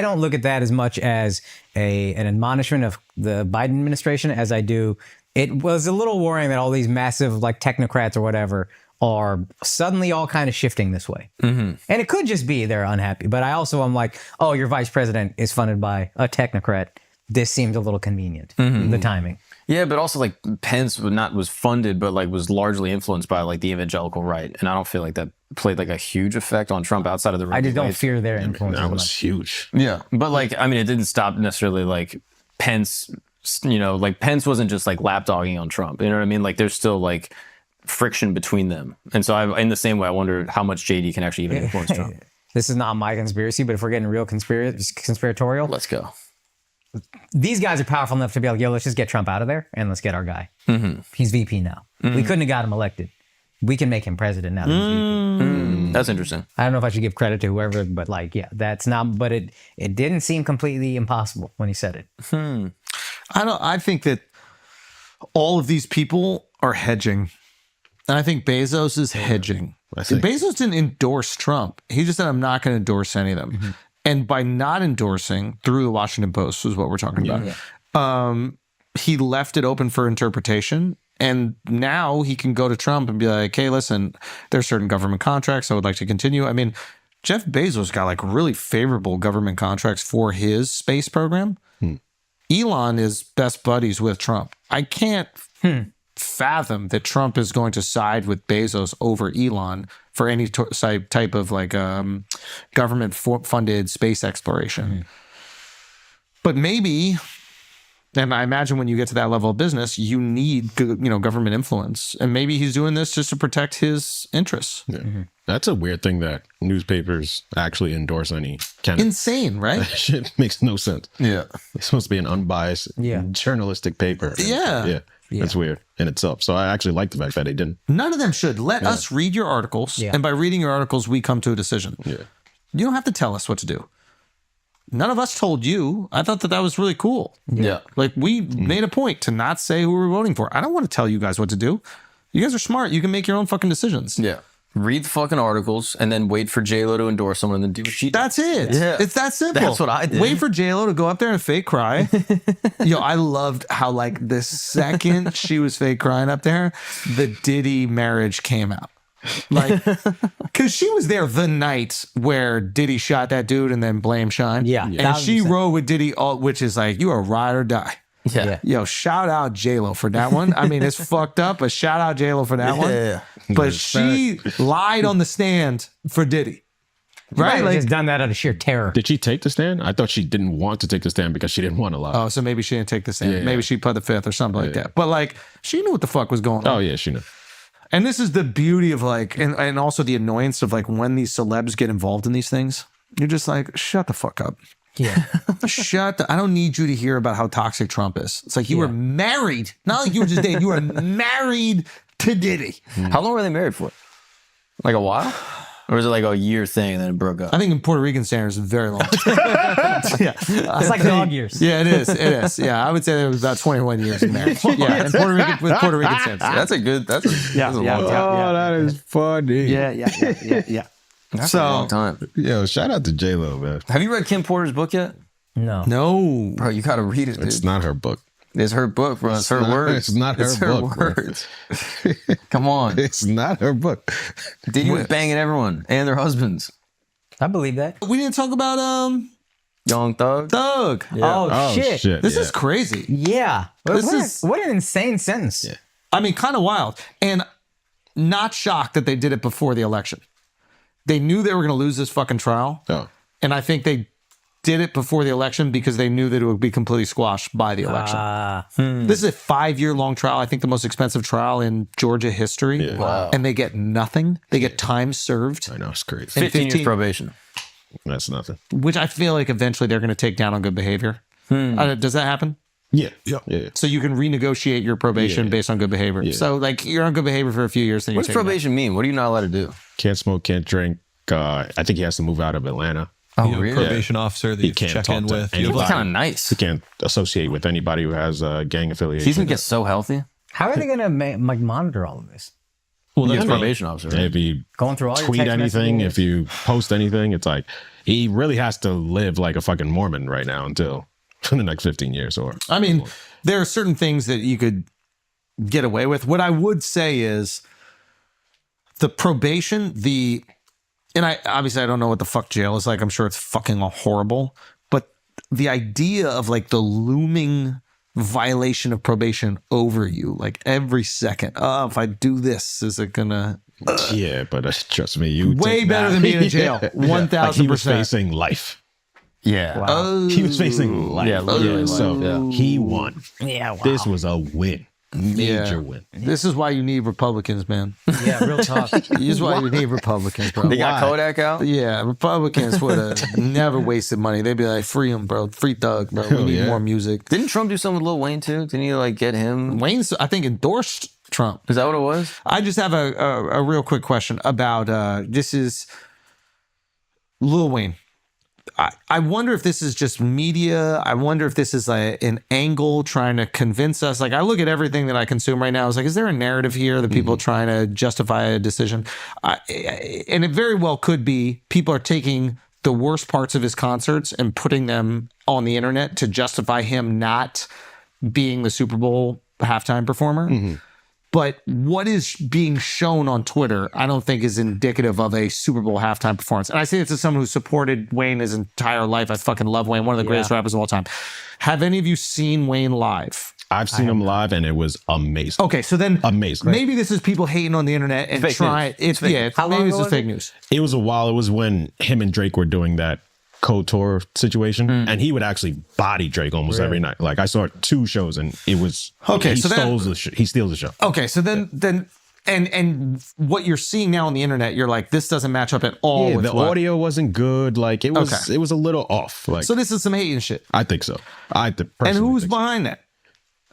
don't look at that as much as an admonishment of the Biden administration as I do it was a little worrying that all these massive like technocrats or whatever are suddenly all kind of shifting this way. And it could just be they're unhappy. But I also am like, oh, your vice president is funded by a technocrat. This seems a little convenient, the timing. Yeah, but also like Pence was funded, but like was largely influenced by like the evangelical right, and I don't feel like that played like a huge effect on Trump outside of the. I just don't fear their influence. That as was much. huge. Yeah, but like I mean, it didn't stop necessarily like Pence. You know, like Pence wasn't just like lapdogging on Trump. You know what I mean? Like there's still like friction between them, and so in the same way, I wonder how much JD can actually even influence Trump. This is not my conspiracy, but if we're getting real conspiratorial, Let's go. these guys are powerful enough to be like, yo, let's just get Trump out of there and let's get our guy. He's VP now. We couldn't have got him elected. We can make him president now. That he's VP. That's interesting. I don't know if I should give credit to whoever, but like, yeah, that's not. But it didn't seem completely impossible when he said it. I think that all of these people are hedging. And I think Bezos is hedging. Bezos didn't endorse Trump. He just said, I'm not going to endorse any of them. And by not endorsing through the Washington Post is what we're talking about. He left it open for interpretation. And now he can go to Trump and be like, hey, listen, there's certain government contracts I would like to continue. I mean, Jeff Bezos got like really favorable government contracts for his space program. Elon is best buddies with Trump. I can't fathom that Trump is going to side with Bezos over Elon for any type of like government funded space exploration. But maybe, and I imagine when you get to that level of business, you need government influence, and maybe he's doing this just to protect his interests. That's a weird thing that newspapers actually endorse any candidate. Insane, right? That shit makes no sense. Yeah. It's supposed to be an unbiased journalistic paper. Yeah. That's weird in itself. So I actually like the fact that they didn't. None of them should. Let us read your articles, and by reading your articles, we come to a decision. You don't have to tell us what to do. None of us told you. I thought that was really cool. Yeah. Like we made a point to not say who we were voting for. I don't want to tell you guys what to do. You guys are smart. You can make your own fucking decisions. Yeah. Read the fucking articles and then wait for J-Lo to endorse someone and then do what she did. That's it. Yeah. It's that simple. That's what I did. Wait for J-Lo to go up there and fake cry. Yo, I loved how like the second she was fake crying up there, the Diddy marriage came out. Like, because she was there the night where Diddy shot that dude and then blame Shine. Yeah. And she rode with Diddy, which is like, you are ride or die. Yeah. Yo, shout out J-Lo for that one. I mean, it's fucked up, but shout out J-Lo for that one. Yeah. But she lied on the stand for Diddy. Right? Like, just done that out of sheer terror. Did she take the stand? I thought she didn't want to take the stand because she didn't want to lie. Oh, so maybe she didn't take the stand. Yeah. Maybe she pled the fifth or something like that. But like, she knew what the fuck was going on. Oh, yeah, she knew. And this is the beauty of like, and also the annoyance of like when these celebs get involved in these things, you're just like, shut the fuck up. Yeah. I don't need you to hear about how toxic Trump is. It's like you were married. Not like you were just dating. You were married to Diddy. How long were they married for? Like a while? Or was it like a year thing and then it broke up? I think in Puerto Rican standards, it's very long. It's like dog years. Yeah, it is. It is. Yeah, I would say there was about 21 years of marriage. Yeah, in Puerto Rican, with Puerto Rican standards. That's a long time. Oh, that is funny. Yeah. That's a long time. Yo, shout out to J-Lo, man. Have you read Kim Porter's book yet? No. Bro, you gotta read it, dude. It's not her book. It's her book, bro. It's her words. It's not her book, bro. words. Come on. It's not her book. Diddy was banging everyone and their husbands. I believe that. We didn't talk about Young Thug. Thug. Oh, shit. This is crazy. Yeah. This What an insane sentence. Yeah. I mean, kind of wild. And not shocked that they did it before the election. They knew they were going to lose this fucking trial. Oh. And I think they did it before the election because they knew that it would be completely squashed by the election. This is a 5-year-long trial. I think the most expensive trial in Georgia history. Yeah. Wow. And they get nothing. They get time served, I know, it's crazy. 15 years probation. That's nothing. which I feel like eventually they're going to take down on good behavior. Does that happen? Yeah. Yeah. So you can renegotiate your probation based on good behavior. Yeah. So like you're on good behavior for a few years. Then What does probation mean? What are you not allowed to do? Can't smoke, can't drink. I think he has to move out of Atlanta. Oh, You have a really? probation officer that He you can can't check in talk to with. anybody. You have, That's like, kind of nice. He can't associate with anybody who has gang affiliation. He's gonna get so healthy. How are they going to monitor all of this? well, He's that's a what- probation officer. Right? If you Going through all your tweet text anything, messages? if you post anything, it's like he really has to live like a fucking Mormon right now until the next 15 years. Or I mean, there are certain things that you could get away with. What I would say is the probation, and I obviously I don't know what the fuck jail is like. I'm sure it's fucking horrible. But the idea of like the looming violation of probation over you, like every second. Oh, if I do this, is it gonna? Yeah, but trust me, you Way take better that. than being in jail. 1,000%. Like he was facing life. Yeah. Oh, He was facing life. Yeah, literally So life, yeah. he won. Yeah, wow. This was a win. Major win. This is why you need Republicans, man. Yeah, real talk. This is why you need Republicans, bro. They got Kodak out? Yeah, Republicans would have never wasted money. They'd be like, free him, bro. Free Thug, bro. We need more music. Didn't Trump do something with Lil Wayne too? Didn't he like get him? Wayne's, I think, endorsed Trump. Is that what it was? I just have a real quick question about this is Lil Wayne. I wonder if this is just media. I wonder if this is like an angle trying to convince us. Like I look at everything that I consume right now. It's like, is there a narrative here that people are trying to justify a decision? And it very well could be people are taking the worst parts of his concerts and putting them on the internet to justify him not being the Super Bowl halftime performer. But what is being shown on Twitter, I don't think is indicative of a Super Bowl halftime performance. And I say this as someone who supported Wayne his entire life. I fucking love Wayne, one of the greatest rappers of all time. Have any of you seen Wayne live? I've seen him live and it was amazing. Okay, so then Amazing. maybe this is people hating on the internet and Fake trying. news. It's yeah, How long maybe ago this is was fake it? news. It was a while. It was when him and Drake were doing that co-tour situation, and he would actually body Drake almost every night. Like I saw 2 shows, and it was Okay, He so then- he steals the show. Okay, so then and what you're seeing now on the internet, you're like, this doesn't match up at all Yeah, with the what. audio wasn't good. Like it was, Okay. it was a little off. Like So this is some hating shit. I think so. And who's behind that?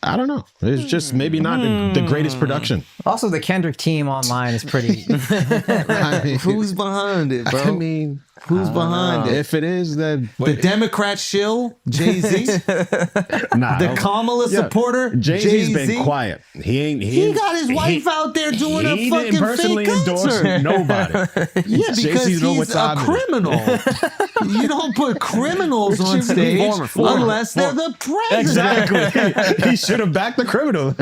I don't know. It's just maybe not the greatest production. Also, the Kendrick team online is pretty. I mean, Who's behind it, bro? I mean, Who's behind it? if it is, then The Democrat shill, Jay-Z, nah. the Kamala supporter, Jay-Z's Jay-Z. been quiet. He got his wife out there doing a he fucking didn't personally fake endorse concert. nobody. Yeah, because Jay-Z's know he's what's a happening. criminal. You don't put criminals on stage unless they're the president. Exactly. He should have backed the criminal.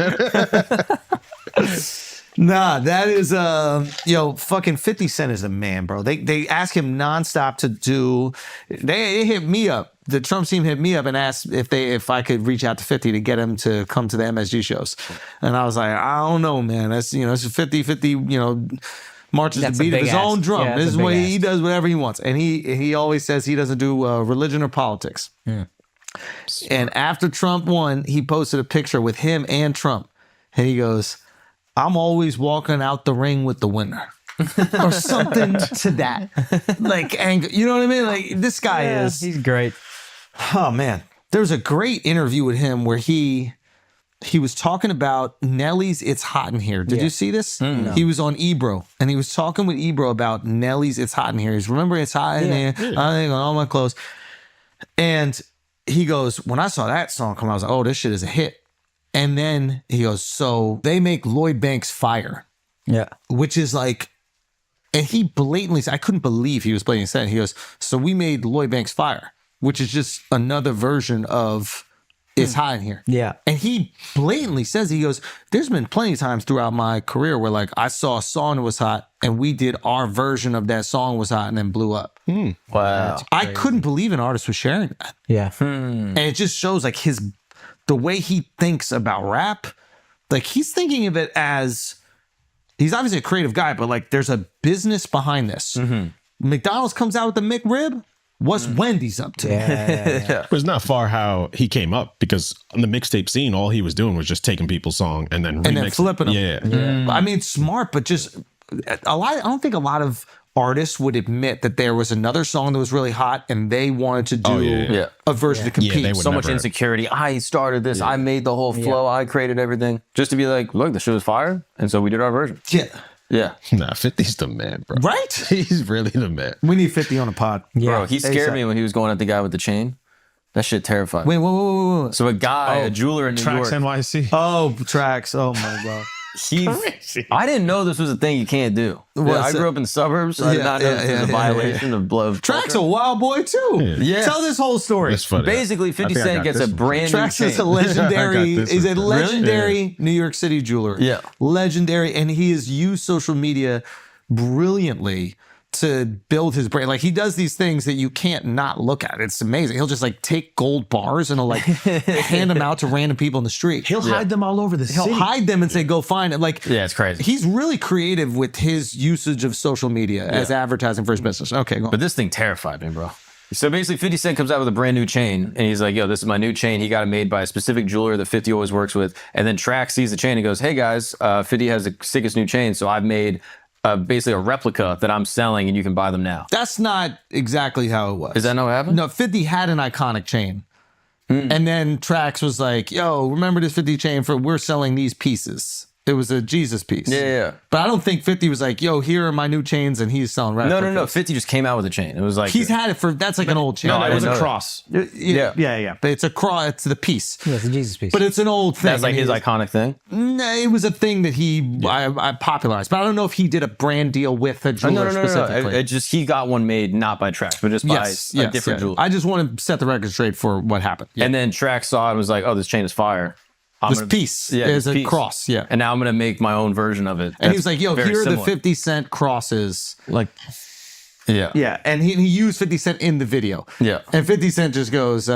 Nah, that is fucking 50 Cent is a man, bro. They ask him nonstop to do. They hit me up. The Trump team hit me up and asked if I could reach out to 50 to get him to come to the MSG shows, and I was like, I don't know, man. That's it's a 50 marches That's the a beat of big his ask. own drum. Yeah, This that's is a what big he ask. does, whatever he wants, and he always says he doesn't do religion or politics. And after Trump won, he posted a picture with him and Trump, and he goes, I'm always walking out the ring with the winner. Or something to that. Like anger. You know what I mean? Like this guy is. He's great. Oh man. There's a great interview with him where he was talking about Nelly's It's Hot in Here. Did you see this? No. He was on Ebro and he was talking with Ebro about Nelly's It's Hot in Here. He's remember It's Hot in Here. I think on all my clothes. And he goes, when I saw that song come out, I was like, oh, this shit is a hit. And then he goes, so they make Lloyd Banks Fire, Yeah. which is like, and he blatantly said, I couldn't believe he was blatantly saying, he goes, so we made Lloyd Banks Fire, which is just another version of It's Hot in Here. Yeah. And he blatantly says, he goes, there's been plenty of times throughout my career where like I saw a song that was hot and we did our version of that song was hot and then blew up. Wow. I couldn't believe an artist was sharing that. Yeah. And it just shows like the way he thinks about rap, like he's thinking of it as, he's obviously a creative guy, but like there's a business behind this. McDonald's comes out with the McRib. What's Wendy's up to? It was not far how he came up because on the mixtape scene, all he was doing was just taking people's song and then remixing. Flipping them. Yeah. I mean, smart, but just a lot. I don't think a lot of artists would admit that there was another song that was really hot and they wanted to do Yeah. a version to compete. they would So much never- insecurity. I started this. I made the whole flow. I created everything. Just to be like, look, the shit was fire. And so we did our version. Yeah. Yeah. Nah, 50's the man, bro. Right? He's really the man. We need 50 on a pod. Bro, he scared ASAP. me when he was going at the guy with the chain. That shit terrified me. Wait, whoa. So a guy, a jeweler in New Tracks York. NYC. Oh, tracks. Oh my God. I didn't know this was a thing you can't do. I grew up in the suburbs, so I did not know this was a violation of blood. Track's a wild boy too. Yeah. Tell this whole story. That's funny. Basically, 50 I think I Cent got gets this a one. brand new Trax is a chain. legendary, I got this is a one. legendary New York City jeweler. Yeah. Legendary. And he has used social media brilliantly to build his brand. Like he does these things that you can't not look at. It's amazing. He'll just like take gold bars and he'll like hand them out to random people in the street. He'll hide them all over the He'll city. hide them and say, go find it. Like, Yeah, it's crazy. he's really creative with his usage of social media as advertising for his business. Okay, go on. But this thing terrified me, bro. So basically, 50 Cent comes out with a brand new chain, and he's like, yo, this is my new chain. He got it made by a specific jeweler that 50 always works with. And then Trax sees the chain and goes, hey, guys, 50 has the sickest new chain, so I've made basically a replica that I'm selling, and you can buy them now. That's not exactly how it was. Is that not what happened? No, 50 had an iconic chain. And then Trax was like, yo, remember this 50 chain we're selling these pieces. It was a Jesus piece. Yeah. But I don't think 50 was like, yo, here are my new chains and he's selling replicas. No. 50 just came out with a chain. It was like... He's had it that's like an old chain. No, I it was didn't a know cross. Yeah. But it's a cross, it's the piece. Yeah, it's a Jesus piece. But it's an old thing. That's like his iconic thing? No, it was a thing that I popularized. But I don't know if he did a brand deal with a jeweler specifically. It just, he got one made not by Trax, but just by a different jeweler. I just want to set the record straight for what happened. And then Trax saw it and was like, oh, this chain is fire. This piece is a cross, yeah. And now I'm going to make my own version of it. And he was like, yo, very here are the similar. 50 Cent crosses. Like, yeah. Yeah, and he used 50 Cent in the video. Yeah. And 50 Cent just goes,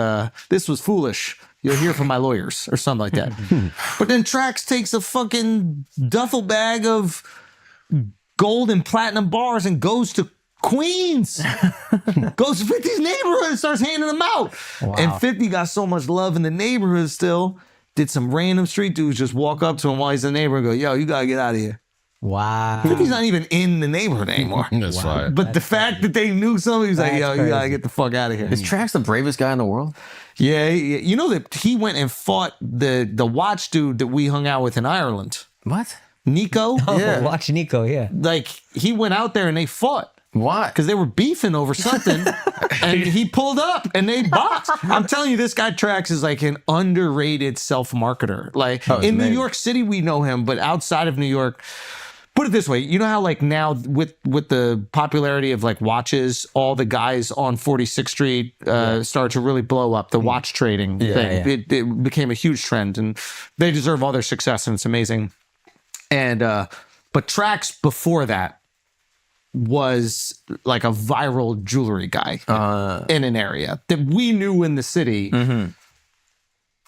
this was foolish. You'll hear from my lawyers or something like that. But then Trax takes a fucking duffel bag of gold and platinum bars and goes to Queens. Goes to 50's neighborhood and starts handing them out. Wow. And 50 got so much love in the neighborhood still. Did some random street dudes just walk up to him while he's in the neighborhood and go, yo, you gotta get out of here. Wow. 50's not even in the neighborhood anymore. That's fire. But the fact that they knew something, he was like, That's yo, you gotta crazy. get the fuck out of here. Is Trax the bravest guy in the world? Yeah, you know that he went and fought the watch dude that we hung out with in Ireland. What? Nico? Oh, watch Nico, yeah. Like, he went out there and they fought. Why? Because they were beefing over something, and he pulled up and they boxed. I'm telling you, this guy Trax is like an underrated self-marketer. Like in New York City, we know him, but outside of New York, put it this way: you know how like now with the popularity of like watches, all the guys on 46th Street started to really blow up the watch trading thing. yeah. It became a huge trend, and they deserve all their success, and it's amazing. And but Trax before that was like a viral jewelry guy in an area that we knew in the city.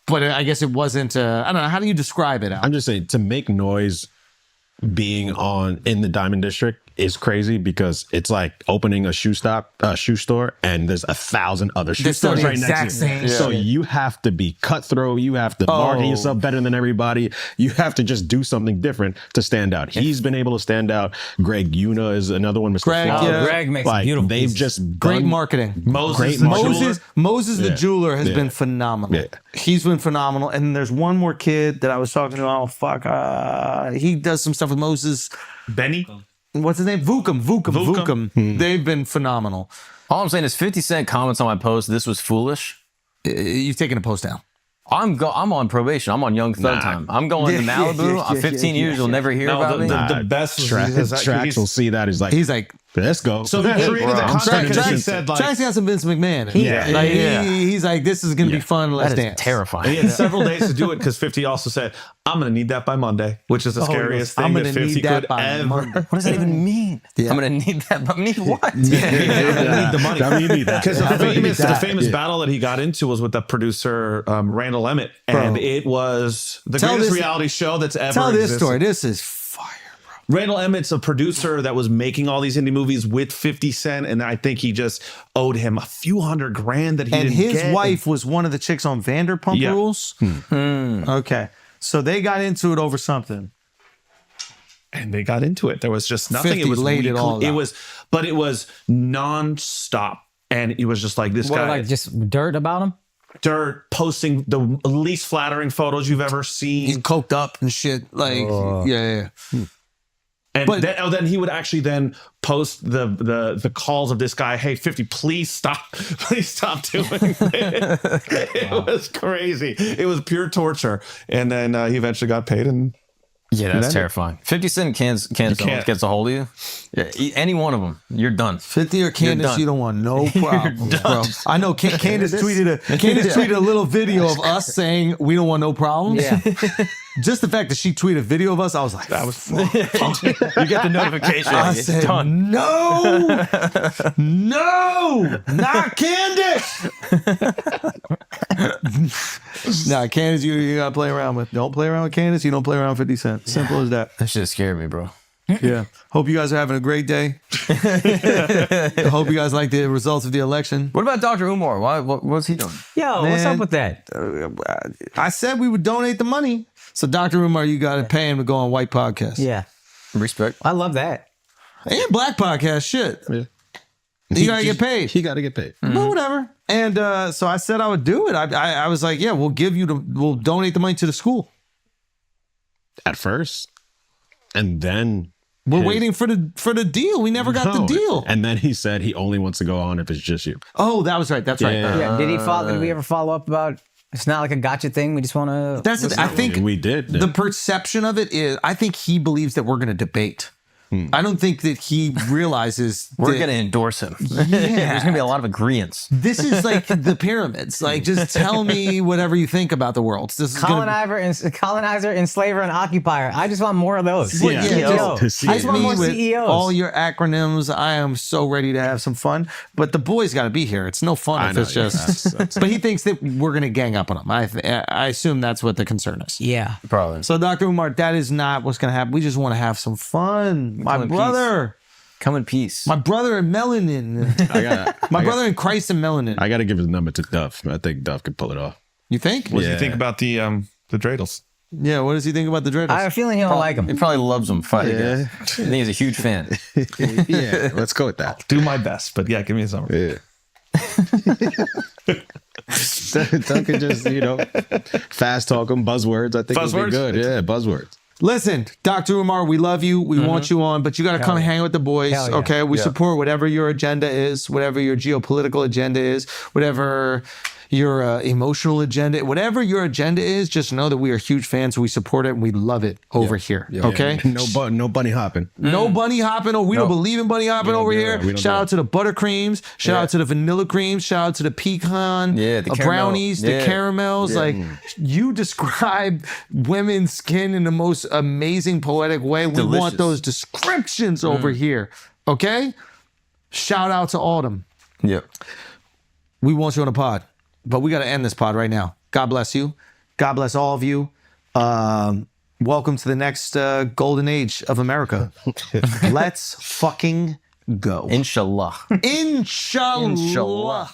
But I guess it wasn't, I don't know, how do you describe it, Al? I'm just saying, to make noise being in the Diamond District is crazy, because it's like opening a shoe store, and there's 1,000 other shoe They're still stores the right next exact to same you. So shit. you have to be cutthroat. You have to market yourself better than everybody. You have to just do something different to stand out. He's been able to stand out. Greg Una is another one. Mr. Greg, Flawless. yeah. Greg makes Like, beautiful they've pieces. just Great done marketing. Moses, Great the jeweler. Moses the Yeah. jeweler has Yeah. been phenomenal. Yeah. He's been phenomenal. And there's one more kid that I was talking to. Oh, fuck. He does some stuff with Moses. Benny. What's his name? Vukum. They've been phenomenal. All I'm saying is 50 Cent comments on my post, this was foolish. You've taken a post down. I'm on probation. I'm on Young Thug time. I'm going to Malibu. 15 years, you'll never hear about me. The best was Trax will see that. He's like, let's go. So he created the contract. He said like Trax got some Vince McMahon. Yeah. He's like, this is going to be fun. Let's That is dance. terrifying. he had several days to do it, because 50 also said, I'm going to need that by Monday, which is the scariest I'm thing gonna that 50 need that could by ever. Monday. What does that even mean? Yeah. I'm going to need that. But me what? Need the money. I mean, you need that. Because Yeah. the famous battle that he got into was with the producer Randall Emmett, and it was the Tell greatest this- reality show that's ever Tell this existed. story. This is fire, bro. Randall Emmett's a producer that was making all these indie movies with 50 Cent, and I think he just owed him a few $100,000 that he And didn't his get. wife was one of the chicks on Vanderpump Yeah. Rules. Okay. So they got into it over something. and they got into it. There was just nothing. 50 It was laid it all out. but it was nonstop, and it was just like this What, guy. like just dirt about him? Dirt posting the least flattering photos you've ever seen. He's coked up and shit. Like, yeah. And But- then he would actually then post the calls of this guy. Hey, 50, please stop doing this. It was crazy. It was pure torture. And then he eventually got paid and Yeah, that's terrifying. 50 Cent gets a hold of you. Yeah, any one of them, you're done. 50 or Candace, done. you don't want no problems, bro. I know Candace tweeted a little video of us saying we don't want no problems. Yeah. Just the fact that she tweeted a video of us, I was like, that was fun. You get the notification. I It's said, done. no, not Candace. Nah, Candace, you gotta play around with. Don't play around with Candace. You don't play around with 50 Cent. Simple as that. That shit scared me, bro. Yeah. Hope you guys are having a great day. I hope you guys like the results of the election. What about Dr. Umar? What's he doing? Yo, what's Man. up with that? I said we would donate the money. So Dr. Umar, you got to pay him to go on white podcast. Yeah. Respect. I love that. And black podcast. Shit. Yeah. You got to get paid. He got to get paid. But whatever. And so I said I would do it. I was like, yeah, we'll donate the money to the school. At first. And then We're waiting for the deal. We never got the deal. And then he said he only wants to go on if it's just you. Oh, that was right. That's right. Yeah. Yeah. Did we ever follow up about? It's not like a gotcha thing. We just want to. That's the, I think We did. the perception of it is, I think he believes that we're going to debate. I don't think that he realizes We're that- going to endorse him. There's going to be a lot of agreeants. This is like the pyramids. Like, just tell me whatever you think about the world. This is colonizer, enslaver, and occupier. I just want more of those. Well, yeah, Yo, just I just want more with CEOs. all your acronyms. I am so ready to have some fun, but the boys got to be here. It's no fun I if know, it's yeah, just. But he thinks that we're gonna gang up on him. I assume that's what the concern is. Yeah. Probably. So, Dr. Umar, that is not what's gonna happen. We just want to have some fun. My in brother, Come in peace. my brother in melanin. My brother in Christ and melanin. I got to give his number to Duff. I think Duff could pull it off. You think? What do you Yeah. think about the dreidels? Yeah. What does he think about the dreidels? I have a feeling he don't like He him. probably loves him. Fight against. I think he's a huge fan. Yeah, let's go with that. Do my best, but yeah, give me a number. Yeah. Duff could just, fast talk him, buzzwords. I think it'd Buzzwords? be good. Yeah, buzzwords. Listen, Dr. Umar, we love you. We want you on, but you got to come hang with the boys. Hell yeah. Okay. We support whatever your agenda is, whatever your geopolitical agenda is, whatever your emotional agenda, whatever your agenda is, just know that we are huge fans. We support it and we love it over here. Okay. No bunny hopping. No bunny hopping. We don't believe in bunny hopping over do here. that. We don't Shout do out to the buttercreams. Shout out to the vanilla creams. Shout out to the pecan Yeah, the caramel. brownies, the Yeah. caramels. Like, you describe women's skin in the most amazing, poetic way. We Delicious. want those descriptions over here. Okay? Shout out to Autumn. Yep. We want you on a pod, but we got to end this pod right now. God bless you. God bless all of you. Welcome to the next golden age of America. Let's fucking go. Inshallah. Inshallah. Inshallah.